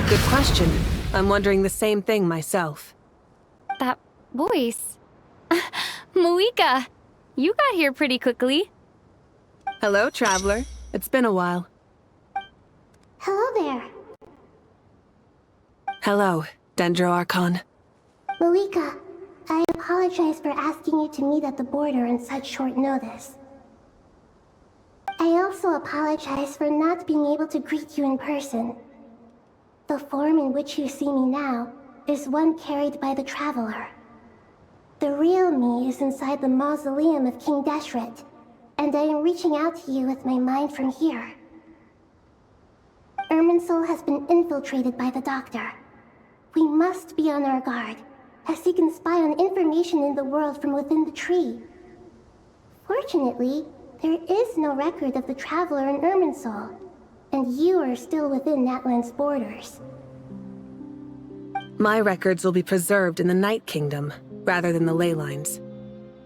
Good question. I'm wondering the same thing myself. That voice. Muika! You got here pretty quickly. Hello, traveler. It's been a while. Hello there. Hello, Dendro Archon. Malika, I apologize for asking you to meet at the border on such short notice. I also apologize for not being able to greet you in person. The form in which you see me now is one carried by the Traveler. The real me is inside the mausoleum of King Deshret, and I am reaching out to you with my mind from here. Irminsul has been infiltrated by the Doctor. We must be on our guard, as he can spy on information in the world from within the tree. Fortunately, there is no record of the Traveler in Irminsul, and you are still within Natlan's borders. My records will be preserved in the Night Kingdom, rather than the ley lines.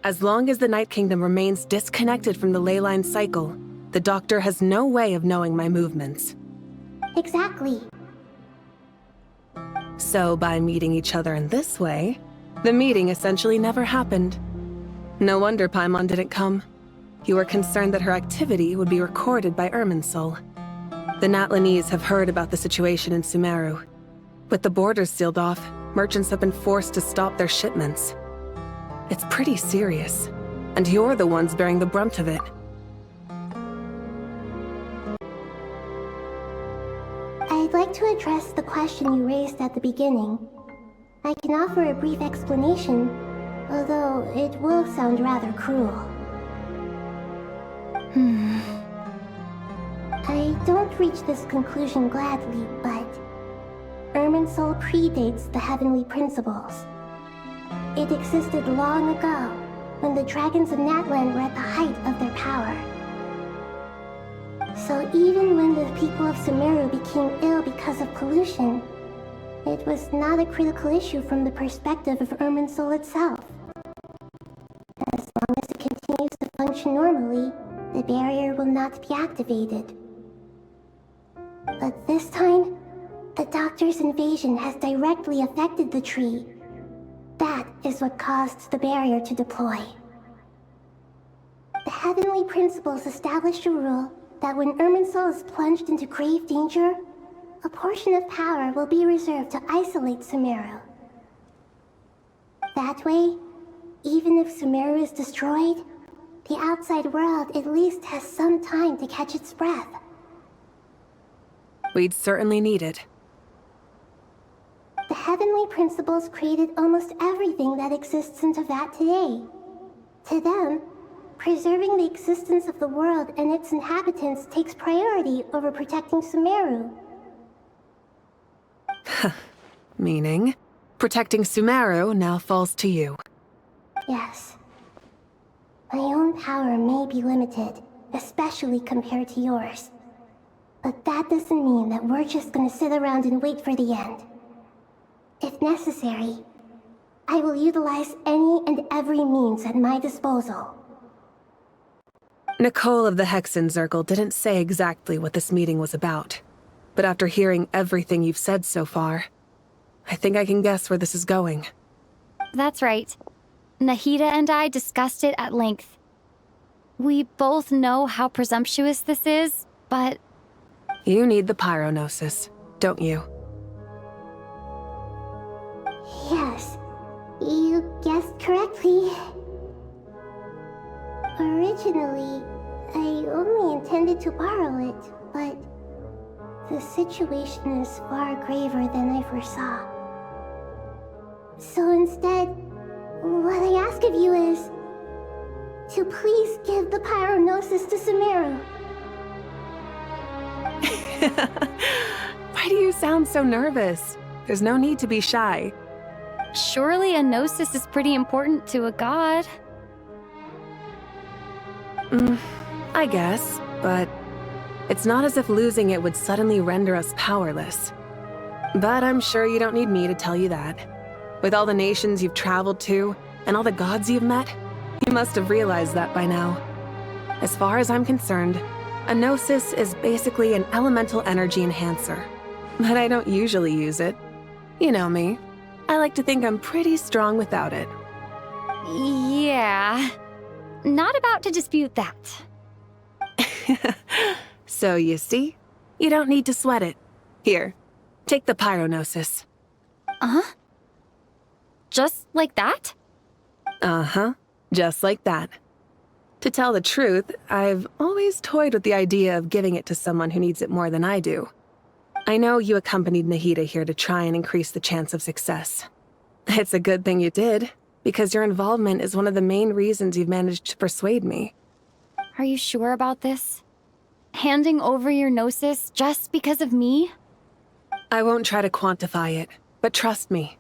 As long as the Night Kingdom remains disconnected from the ley line cycle, the Doctor has no way of knowing my movements. Exactly. So by meeting each other in this way, the meeting essentially never happened. No wonder Paimon didn't come. You were concerned that her activity would be recorded by Irminsul. The Natlanese have heard about the situation in Sumeru. With the borders sealed off, merchants have been forced to stop their shipments. It's pretty serious, and you're the ones bearing the brunt of it. I'd like to address the question you raised at the beginning. I can offer a brief explanation, although it will sound rather cruel. I don't reach this conclusion gladly, but Irminsul predates the heavenly principles. It existed long ago, when the dragons of Natlan were at the height of their power. So even when the people of Sumeru became ill because of pollution, it was not a critical issue from the perspective of Irminsul itself. As long as it continues to function normally, the barrier will not be activated. But this time, the Doctor's invasion has directly affected the tree. That is what caused the barrier to deploy. The heavenly principles established a rule that when Irminsul is plunged into grave danger, a portion of power will be reserved to isolate Sumeru. That way, even if Sumeru is destroyed, the outside world at least has some time to catch its breath. We'd certainly need it. The heavenly principles created almost everything that exists in Teyvat today. To them, preserving the existence of the world and its inhabitants takes priority over protecting Sumeru. Meaning, protecting Sumeru now falls to you. Yes. My own power may be limited, especially compared to yours. But that doesn't mean that we're just gonna sit around and wait for the end. If necessary, I will utilize any and every means at my disposal. Nicole of the Hexen Circle didn't say exactly what this meeting was about. But after hearing everything you've said so far, I think I can guess where this is going. That's right. Nahida and I discussed it at length. We both know how presumptuous this is, but... You need the pyronosis, don't you? Yes, you guessed correctly. Originally, I only intended to borrow it, but the situation is far graver than I foresaw. So instead, what I ask of you is to please give the pyronosis to Sumeru. Why do you sound so nervous? There's no need to be shy. Surely a gnosis is pretty important to a god. I guess, but it's not as if losing it would suddenly render us powerless. But I'm sure you don't need me to tell you that. With all the nations you've traveled to, and all the gods you've met, you must have realized that by now. As far as I'm concerned, a gnosis is basically an elemental energy enhancer. But I don't usually use it. You know me. I like to think I'm pretty strong without it. Yeah. Not about to dispute that. So you see? You don't need to sweat it. Here, take the pyronosis. Uh-huh? Just like that? Uh-huh. Just like that. To tell the truth, I've always toyed with the idea of giving it to someone who needs it more than I do. I know you accompanied Nahida here to try and increase the chance of success. It's a good thing you did, because your involvement is one of the main reasons you've managed to persuade me. Are you sure about this? Handing over your gnosis just because of me? I won't try to quantify it, but trust me.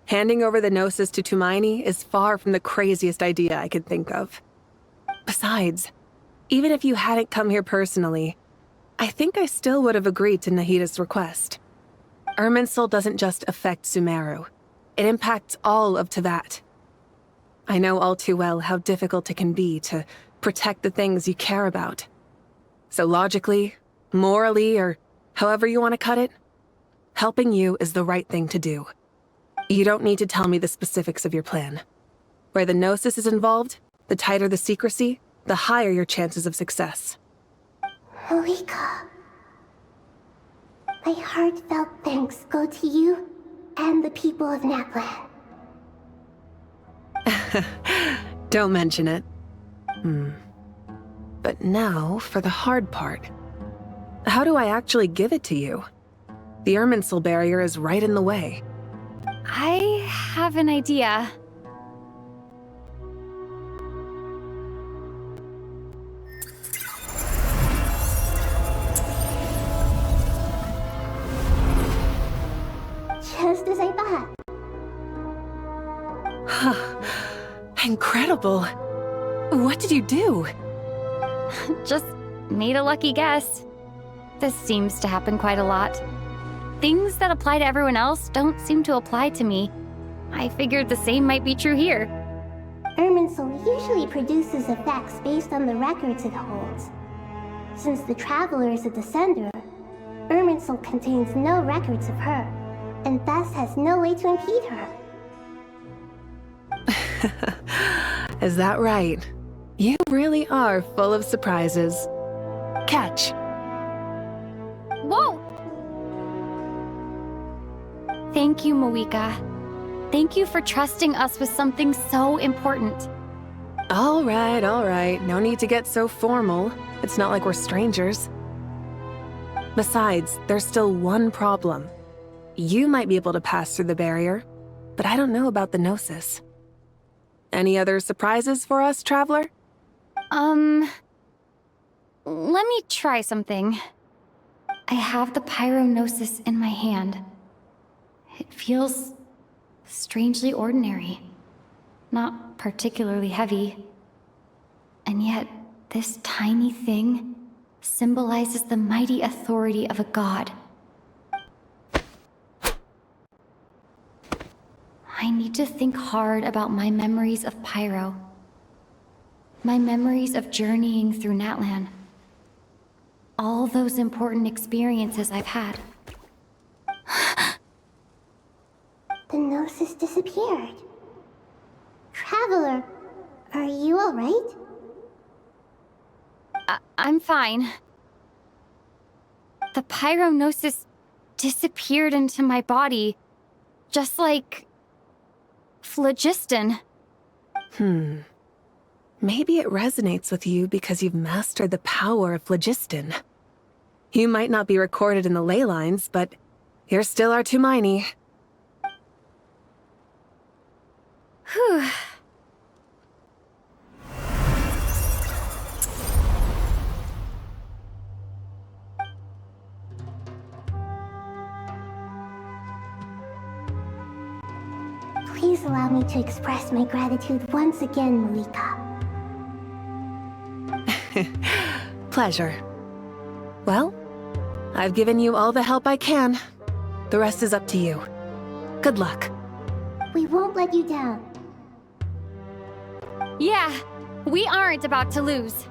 Handing over the gnosis to Tumaini is far from the craziest idea I could think of. Besides, even if you hadn't come here personally, I think I still would have agreed to Nahida's request. Irminsul doesn't just affect Sumeru. It impacts all of Teyvat. I know all too well how difficult it can be to protect the things you care about. So logically, morally, or however you want to cut it, helping you is the right thing to do. You don't need to tell me the specifics of your plan. Where the gnosis is involved, the tighter the secrecy, the higher your chances of success. Marika, my heartfelt thanks go to you and the people of Natlan. Don't mention it. But now for the hard part. How do I actually give it to you? The Irminsul barrier is right in the way. I have an idea. Just as I thought. Incredible. What did you do? Just made a lucky guess. This seems to happen quite a lot. Things that apply to everyone else don't seem to apply to me. I figured the same might be true here. Irminsul usually produces effects based on the records it holds. Since the Traveler is a descender, Irminsul contains no records of her, and thus has no way to impede her. Is that right? You really are full of surprises. Catch. Whoa! Thank you, Moika. Thank you for trusting us with something so important. All right. No need to get so formal. It's not like we're strangers. Besides, there's still one problem. You might be able to pass through the barrier, but I don't know about the Gnosis. Any other surprises for us, Traveler? Let me try something. I have the Pyrognosis in my hand. It feels strangely ordinary, not particularly heavy. And yet, this tiny thing symbolizes the mighty authority of a god. I need to think hard about my memories of Pyro. My memories of journeying through Natlan. All those important experiences I've had. The Gnosis disappeared. Traveler, are you alright? I'm fine. The Pyrognosis disappeared into my body, just like phlogiston. Maybe it resonates with you because you've mastered the power of phlogiston. You might not be recorded in the ley lines, but you're still our Tumaini. Whew. Please allow me to express my gratitude once again, Malika. Pleasure. Well, I've given you all the help I can. The rest is up to you. Good luck. We won't let you down. Yeah, we aren't about to lose.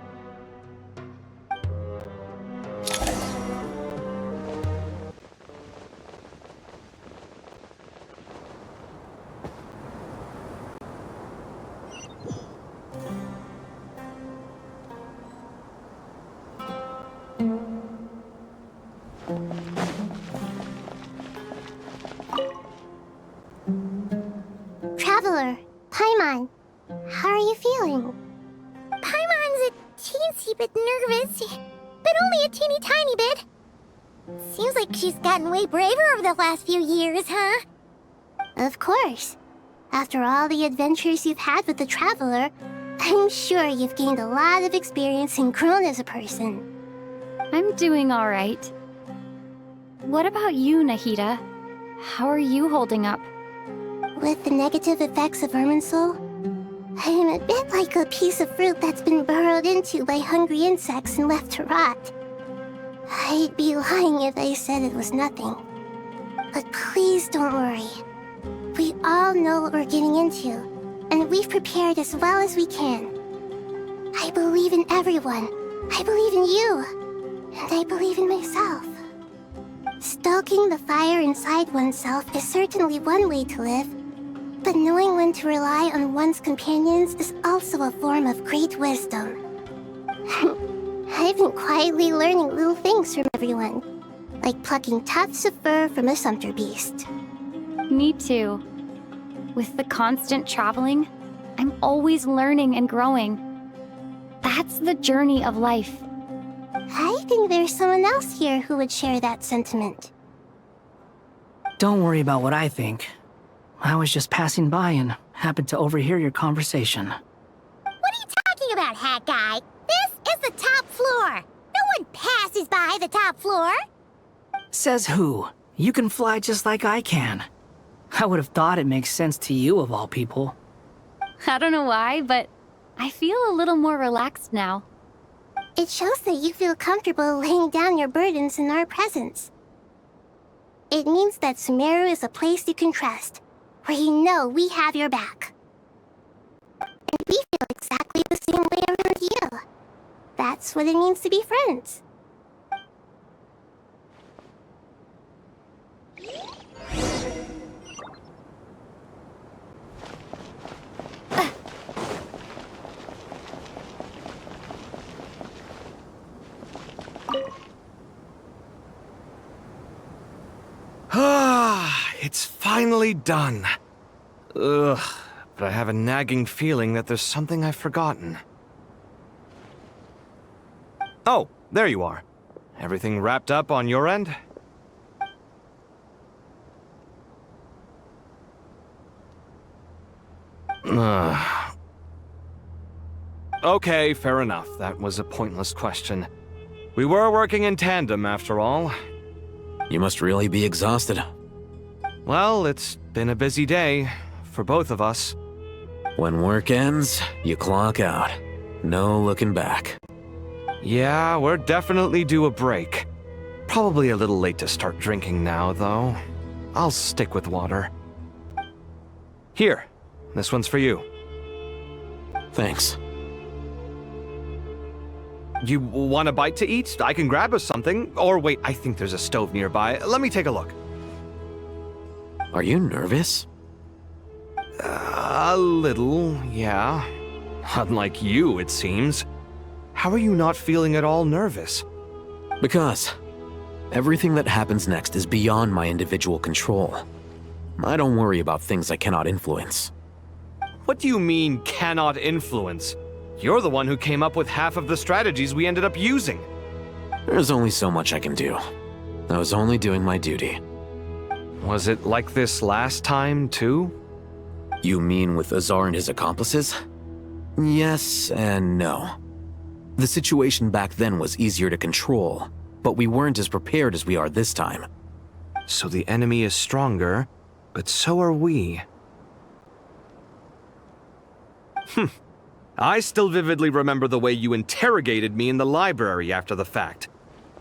Traveler, Paimon, how are you feeling? Paimon's a teensy bit nervous, but only a teeny tiny bit. Seems like she's gotten way braver over the last few years, huh? Of course. After all the adventures you've had with the Traveler, I'm sure you've gained a lot of experience and grown as a person. I'm doing all right. What about you, Nahida? How are you holding up? With the negative effects of Irminsul, I am a bit like a piece of fruit that's been burrowed into by hungry insects and left to rot. I'd be lying if I said it was nothing. But please don't worry. We all know what we're getting into, and we've prepared as well as we can. I believe in everyone. I believe in you. And I believe in myself. Stoking the fire inside oneself is certainly one way to live, but knowing when to rely on one's companions is also a form of great wisdom. I've been quietly learning little things from everyone, like plucking tufts of fur from a sumpter beast. Me too. With the constant traveling, I'm always learning and growing. That's the journey of life. I think there's someone else here who would share that sentiment. Don't worry about what I think. I was just passing by and happened to overhear your conversation. What are you talking about, hat guy? This is the top floor. No one passes by the top floor. Says who? You can fly just like I can. I would have thought it makes sense to you of all people. I don't know why, but I feel a little more relaxed now. It shows that you feel comfortable laying down your burdens in our presence. It means that Sumeru is a place you can trust, where you know we have your back. And we feel exactly the same way around you. That's what it means to be friends. It's finally done. Ugh, but I have a nagging feeling that there's something I've forgotten. Oh, there you are. Everything wrapped up on your end? Okay, fair enough. That was a pointless question. We were working in tandem, after all. You must really be exhausted. Well, it's been a busy day for both of us. When work ends, you clock out. No looking back. Yeah, we're definitely due a break. Probably a little late to start drinking now, though. I'll stick with water. Here, this one's for you. Thanks. You want a bite to eat? I can grab us something. Or wait, I think there's a stove nearby. Let me take a look. Are you nervous? A little, yeah. Unlike you, it seems. How are you not feeling at all nervous? Because everything that happens next is beyond my individual control. I don't worry about things I cannot influence. What do you mean, cannot influence? You're the one who came up with half of the strategies we ended up using. There's only so much I can do. I was only doing my duty. Was it like this last time, too? You mean with Azar and his accomplices? Yes and no. The situation back then was easier to control, but we weren't as prepared as we are this time. So the enemy is stronger, but so are we. I still vividly remember the way you interrogated me in the library after the fact.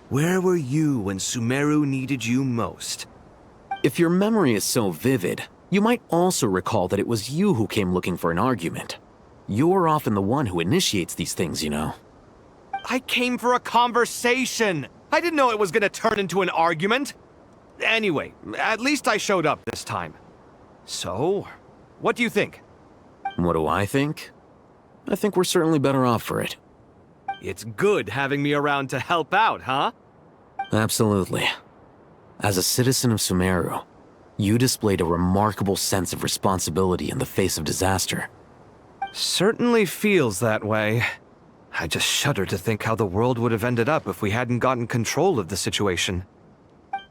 Where were you when Sumeru needed you most? If your memory is so vivid, you might also recall that it was you who came looking for an argument. You're often the one who initiates these things, you know. I came for a conversation! I didn't know it was gonna turn into an argument! Anyway, at least I showed up this time. So, what do you think? What do I think? I think we're certainly better off for it. It's good having me around to help out, huh? Absolutely. As a citizen of Sumeru, you displayed a remarkable sense of responsibility in the face of disaster. Certainly feels that way. I just shudder to think how the world would have ended up if we hadn't gotten control of the situation.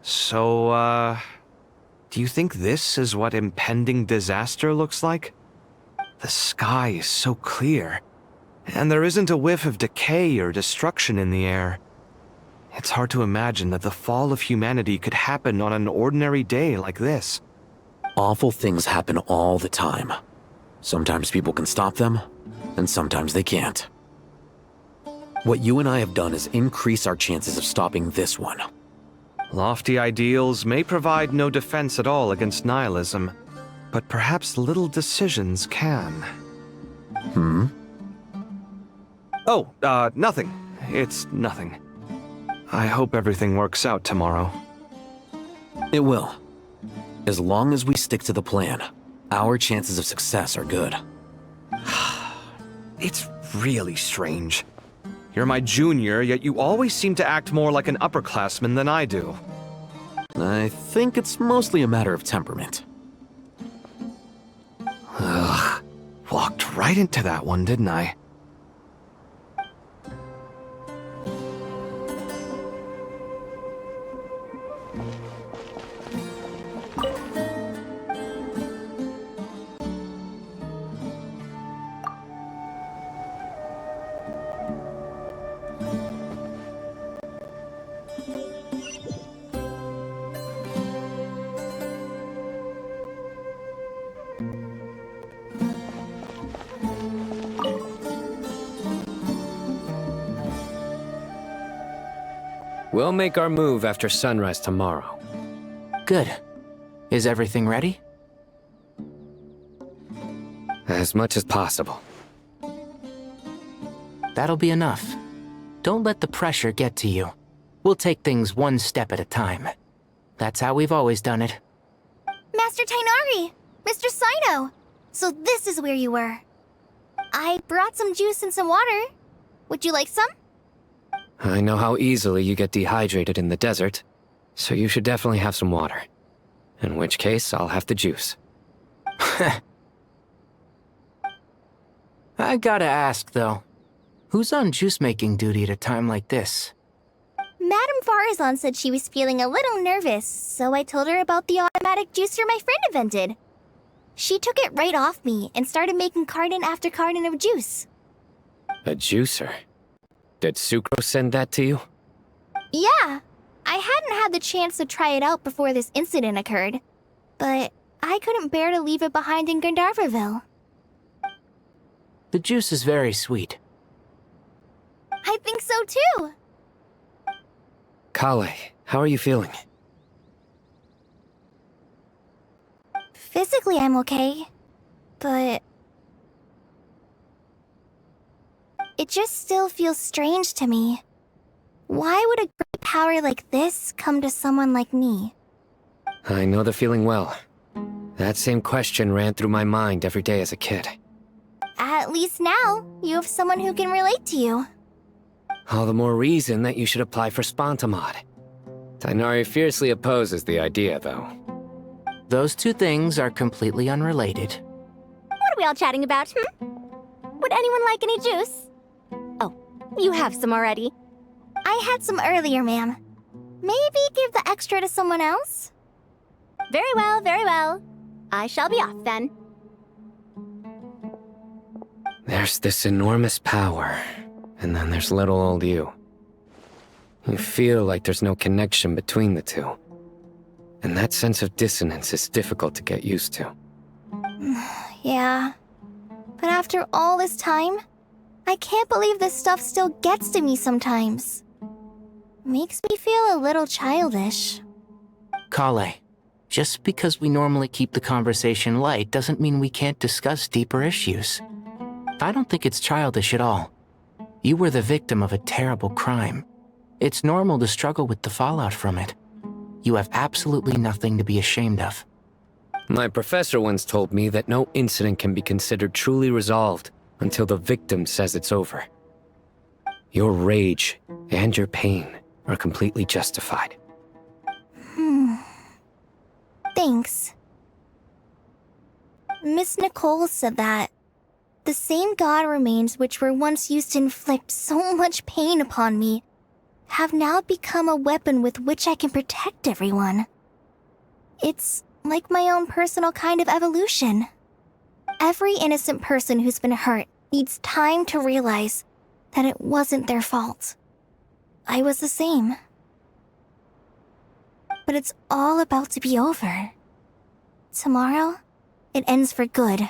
So, do you think this is what impending disaster looks like? The sky is so clear, and there isn't a whiff of decay or destruction in the air. It's hard to imagine that the fall of humanity could happen on an ordinary day like this. Awful things happen all the time. Sometimes people can stop them, and sometimes they can't. What you and I have done is increase our chances of stopping this one. Lofty ideals may provide no defense at all against nihilism, but perhaps little decisions can. Oh, nothing. It's nothing. I hope everything works out tomorrow. It will. As long as we stick to the plan, our chances of success are good. It's really strange. You're my junior, yet you always seem to act more like an upperclassman than I do. I think it's mostly a matter of temperament. Ugh. Walked right into that one, didn't I? We'll make our move after sunrise tomorrow. Good. Is everything ready? As much as possible. That'll be enough. Don't let the pressure get to you. We'll take things one step at a time. That's how we've always done it. Master Tainari! Mr. Sino! So this is where you were. I brought some juice and some water. Would you like some? I know how easily you get dehydrated in the desert, so you should definitely have some water. In which case, I'll have the juice. I gotta ask, though. Who's on juice-making duty at a time like this? Madame Farazan said she was feeling a little nervous, so I told her about the automatic juicer my friend invented. She took it right off me and started making carton after carton of juice. A juicer? Did Sucro send that to you? Yeah, I hadn't had the chance to try it out before this incident occurred, but I couldn't bear to leave it behind in Gandharvaville. The juice is very sweet. I think so too. Kale, how are you feeling? Physically, I'm okay, but it just still feels strange to me. Why would a great power like this come to someone like me? I know the feeling well. That same question ran through my mind every day as a kid. At least now, you have someone who can relate to you. All the more reason that you should apply for Spontamod. Tainari fiercely opposes the idea, though. Those two things are completely unrelated. What are we all chatting about, Would anyone like any juice? Oh, you have some already. I had some earlier, ma'am. Maybe give the extra to someone else? Very well, very well. I shall be off then. There's this enormous power, and then there's little old you. You feel like there's no connection between the two. And that sense of dissonance is difficult to get used to. Yeah. But after all this time, I can't believe this stuff still gets to me sometimes. Makes me feel a little childish. Kale, just because we normally keep the conversation light doesn't mean we can't discuss deeper issues. I don't think it's childish at all. You were the victim of a terrible crime. It's normal to struggle with the fallout from it. You have absolutely nothing to be ashamed of. My professor once told me that no incident can be considered truly resolved until the victim says it's over. Your rage and your pain are completely justified. Thanks. Miss Nicole said that the same god remains which were once used to inflict so much pain upon me have now become a weapon with which I can protect everyone. It's like my own personal kind of evolution. Every innocent person who's been hurt needs time to realize that it wasn't their fault. I was the same. But it's all about to be over. Tomorrow, it ends for good.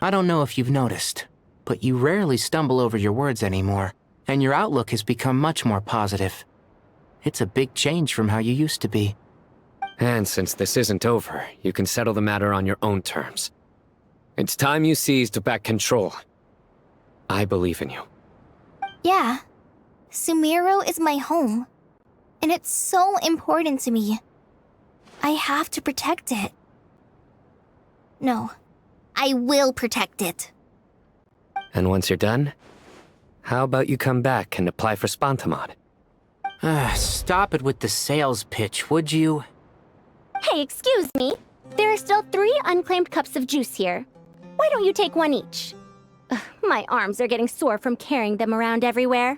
I don't know if you've noticed, but you rarely stumble over your words anymore, and your outlook has become much more positive. It's a big change from how you used to be. And since this isn't over, you can settle the matter on your own terms. It's time you seized back control. I believe in you. Yeah. Sumero is my home. And it's so important to me. I have to protect it. No. I will protect it. And once you're done, How about you come back and apply for Spontamod? Stop it with the sales pitch, would you? Hey, excuse me. There are still 3 unclaimed cups of juice here. Why don't you take one each? Ugh, my arms are getting sore from carrying them around everywhere.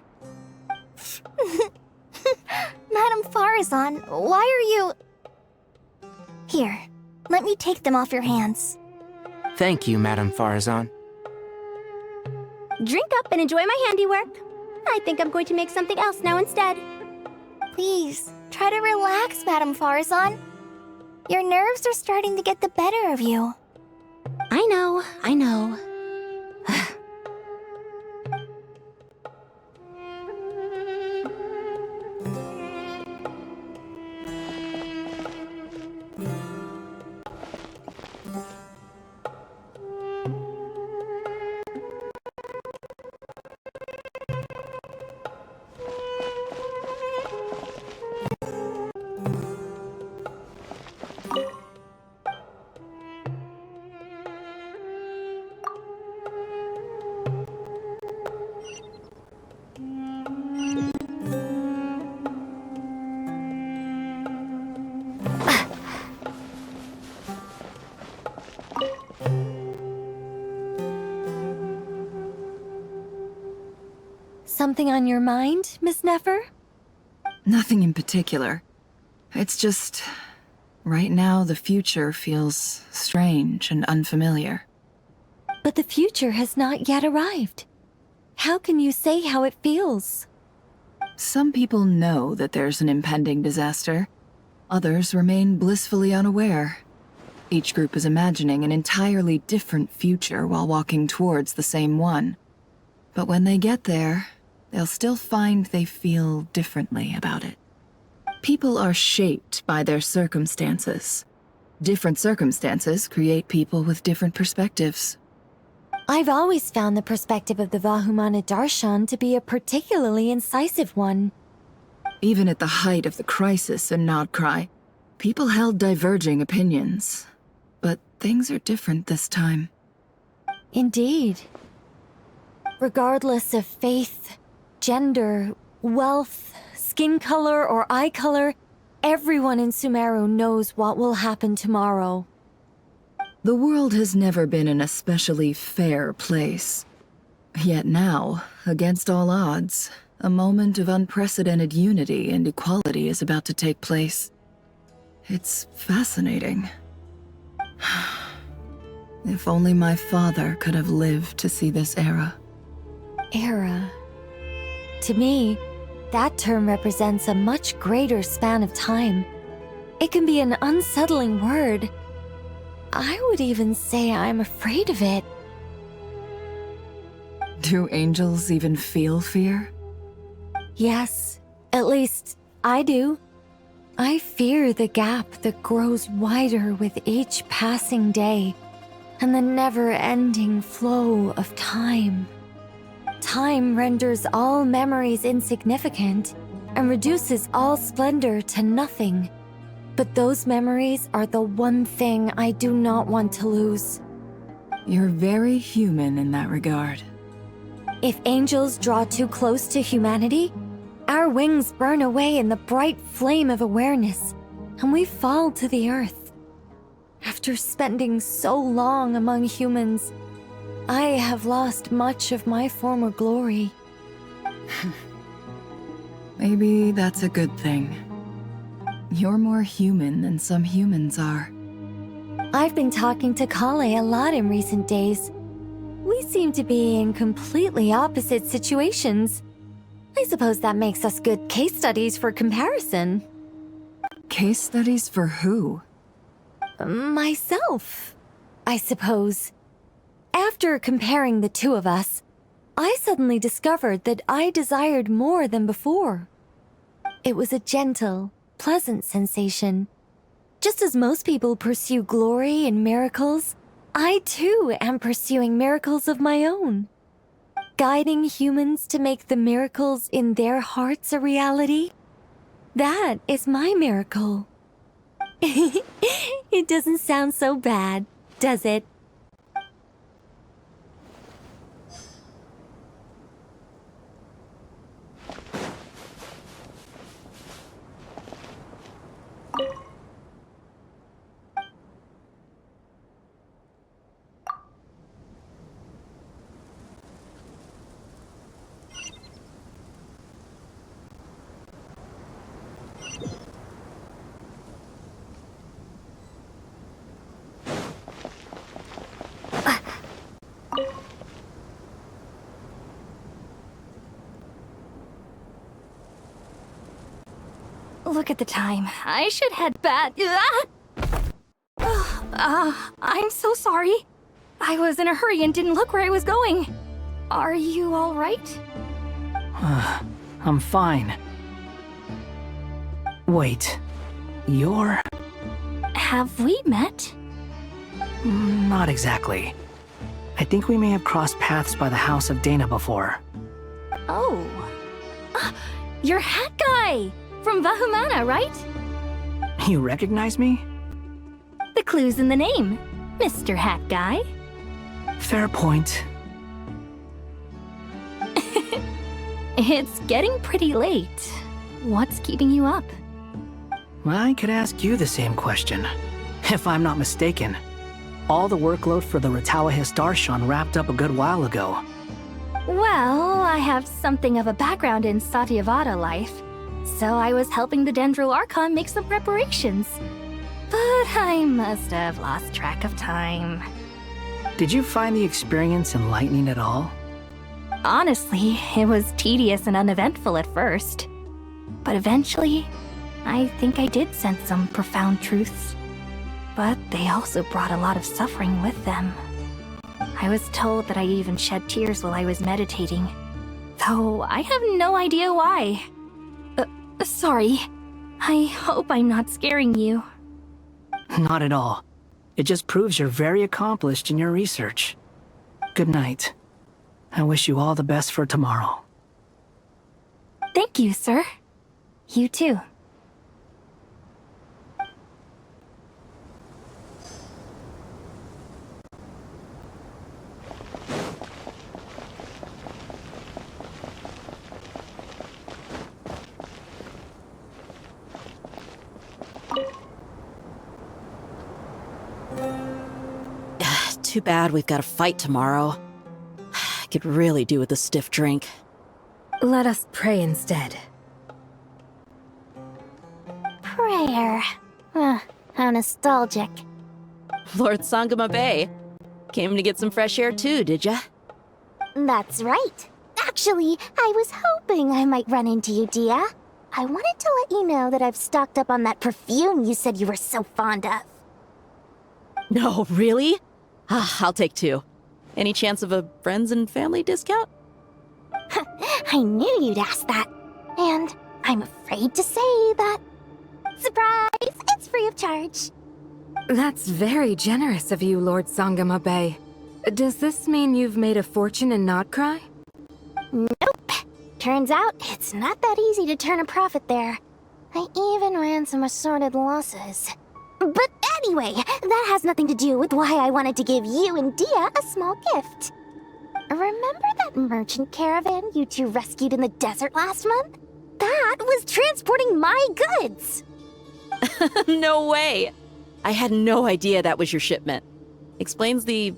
Madame Farazan, why are you... Here, let me take them off your hands. Thank you, Madame Farazan. Drink up and enjoy my handiwork. I think I'm going to make something else now instead. Please, try to relax, Madame Farazan. Your nerves are starting to get the better of you. I know, I know. Something on your mind, Miss Nefer? Nothing in particular. It's just... right now, the future feels strange and unfamiliar. But the future has not yet arrived. How can you say how it feels? Some people know that there's an impending disaster. Others remain blissfully unaware. Each group is imagining an entirely different future while walking towards the same one. But when they get there, they'll still find they feel differently about it. People are shaped by their circumstances. Different circumstances create people with different perspectives. I've always found the perspective of the Vahumana Darshan to be a particularly incisive one. Even at the height of the crisis in Nodcry, people held diverging opinions. But things are different this time. Indeed. Regardless of faith, gender, wealth, skin color, or eye color, everyone in Sumeru knows what will happen tomorrow. The world has never been an especially fair place. Yet now, against all odds, a moment of unprecedented unity and equality is about to take place. It's fascinating. If only my father could have lived to see this era. Era. To me, that term represents a much greater span of time. It can be an unsettling word. I would even say I'm afraid of it. Do angels even feel fear? Yes, at least I do. I fear the gap that grows wider with each passing day, and the never-ending flow of time. Time renders all memories insignificant, and reduces all splendor to nothing. But those memories are the one thing I do not want to lose. You're very human in that regard. If angels draw too close to humanity, our wings burn away in the bright flame of awareness, and we fall to the earth. After spending so long among humans, I have lost much of my former glory. Maybe that's a good thing. You're more human than some humans are. I've been talking to Kale a lot in recent days. We seem to be in completely opposite situations. I suppose that makes us good case studies for comparison. Case studies for who? Myself, I suppose. After comparing the two of us, I suddenly discovered that I desired more than before. It was a gentle, pleasant sensation. Just as most people pursue glory and miracles, I too am pursuing miracles of my own. Guiding humans to make the miracles in their hearts a reality. That is my miracle. It doesn't sound so bad, does it? Look at the time. I should head back. I'm so sorry. I was in a hurry and didn't look where I was going. Are you all right? I'm fine. Wait, you're... Have we met? Not exactly. I think we may have crossed paths by the house of Dana before. Oh. You're Hat Guy! From Vahumana, right? You recognize me? The clue's in the name, Mr. Hat Guy. Fair point. It's getting pretty late. What's keeping you up? I could ask you the same question. If I'm not mistaken, all the workload for the Ratawa Histarshan wrapped up a good while ago. Well, I have something of a background in Satyavada life, so I was helping the Dendro Archon make some preparations. But I must have lost track of time. Did you find the experience enlightening at all? Honestly, it was tedious and uneventful at first. But eventually, I think I did sense some profound truths. But they also brought a lot of suffering with them. I was told that I even shed tears while I was meditating, though I have no idea why. Sorry. I hope I'm not scaring you. Not at all. It just proves you're very accomplished in your research. Good night. I wish you all the best for tomorrow. Thank you, sir. You too. Too bad we've got a fight tomorrow. I could really do with a stiff drink. Let us pray instead. Prayer. How nostalgic. Lord Sangama Bay. Came to get some fresh air too, did ya? That's right. Actually, I was hoping I might run into you, Dia. I wanted to let you know that I've stocked up on that perfume you said you were so fond of. No, really? I'll take 2. Any chance of a friends and family discount? I knew you'd ask that. And I'm afraid to say that... Surprise! It's free of charge. That's very generous of you, Lord Sangama Bay. Does this mean you've made a fortune in Notcry? Nope. Turns out, it's not that easy to turn a profit there. I even ran some assorted losses. But anyway, that has nothing to do with why I wanted to give you and Dia a small gift. Remember that merchant caravan you two rescued in the desert last month? That was transporting my goods! No way! I had no idea that was your shipment. Explains the,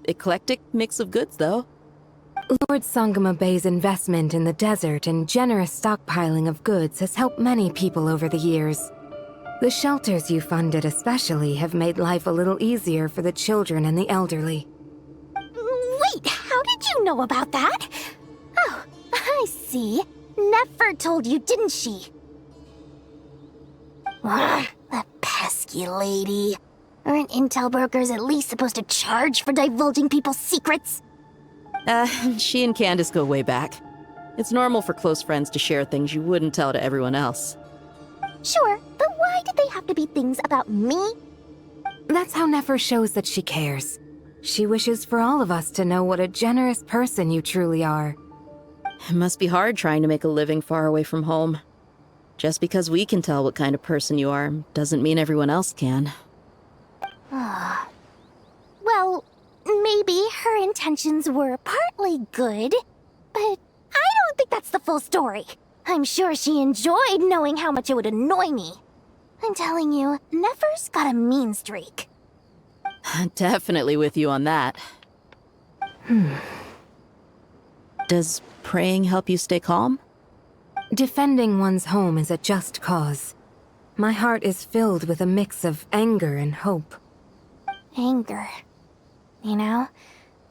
eclectic mix of goods, though. Lord Sangama Bay's investment in the desert and generous stockpiling of goods has helped many people over the years. The shelters you funded especially have made life a little easier for the children and the elderly. Wait, how did you know about that? Oh, I see. Nefer told you, didn't she? That pesky lady. Aren't intel brokers at least supposed to charge for divulging people's secrets? She and Candace go way back. It's normal for close friends to share things you wouldn't tell to everyone else. Sure, but why did they have to be things about me? That's how Nefer shows that she cares. She wishes for all of us to know what a generous person you truly are. It must be hard trying to make a living far away from home. Just because we can tell what kind of person you are doesn't mean everyone else can. Well, maybe her intentions were partly good, but I don't think that's the full story. I'm sure she enjoyed knowing how much it would annoy me. I'm telling you, Nefer's got a mean streak. Definitely with you on that. Does praying help you stay calm? Defending one's home is a just cause. My heart is filled with a mix of anger and hope. Anger. You know,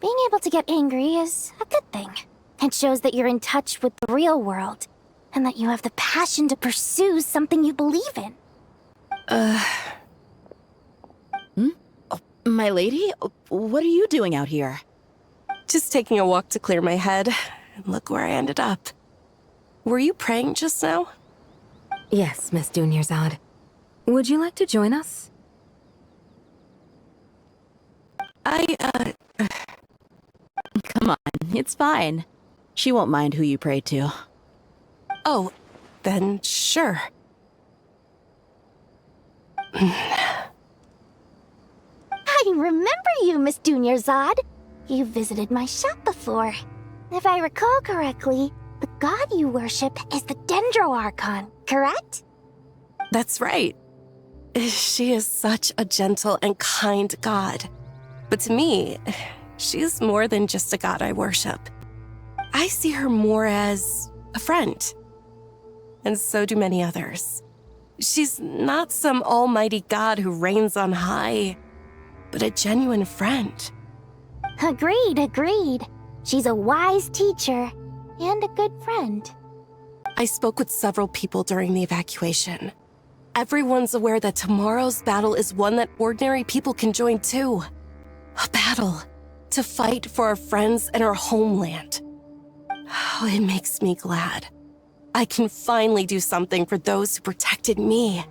being able to get angry is a good thing. It shows that you're in touch with the real world. and that you have the passion to pursue something you believe in. My lady, what are you doing out here? Just taking a walk to clear my head, and look where I ended up. Were you praying just now? Yes, Miss Dunyarzad. Would you like to join us? Come on, it's fine. She won't mind who you pray to. Oh, then sure. I remember you, Miss Dunyarzad. You visited my shop before. If I recall correctly, the god you worship is the Dendro Archon, correct? That's right. She is such a gentle and kind god. But to me, she's more than just a god I worship. I see her more as a friend. And so do many others. She's not some almighty god who reigns on high, but a genuine friend. Agreed. She's a wise teacher and a good friend. I spoke with several people during the evacuation. Everyone's aware that tomorrow's battle is one that ordinary people can join too. A battle to fight for our friends and our homeland. Oh, it makes me glad. I can finally do something for those who protected me.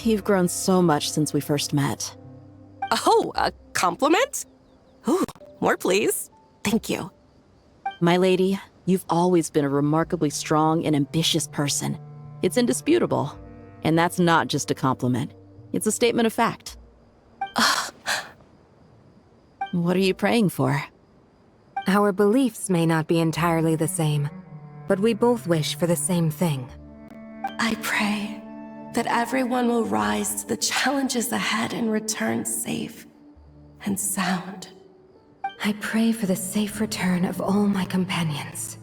You've grown so much since we first met. Oh, a compliment? Ooh, more please. Thank you. My lady, you've always been a remarkably strong and ambitious person. It's indisputable. And that's not just a compliment. It's a statement of fact. What are you praying for? Our beliefs may not be entirely the same, but we both wish for the same thing. I pray that everyone will rise to the challenges ahead and return safe and sound. I pray for the safe return of all my companions.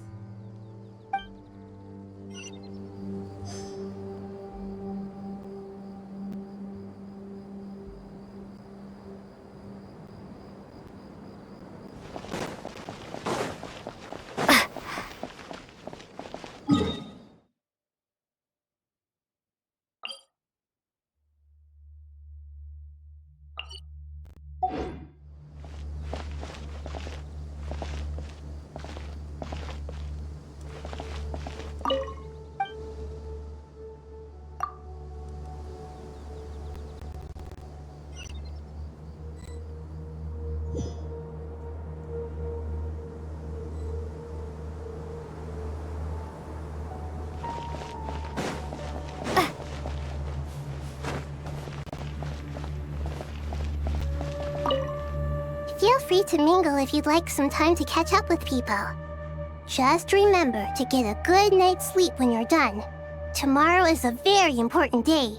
Feel free to mingle if you'd like some time to catch up with people. Just remember to get a good night's sleep when you're done. Tomorrow is a very important day.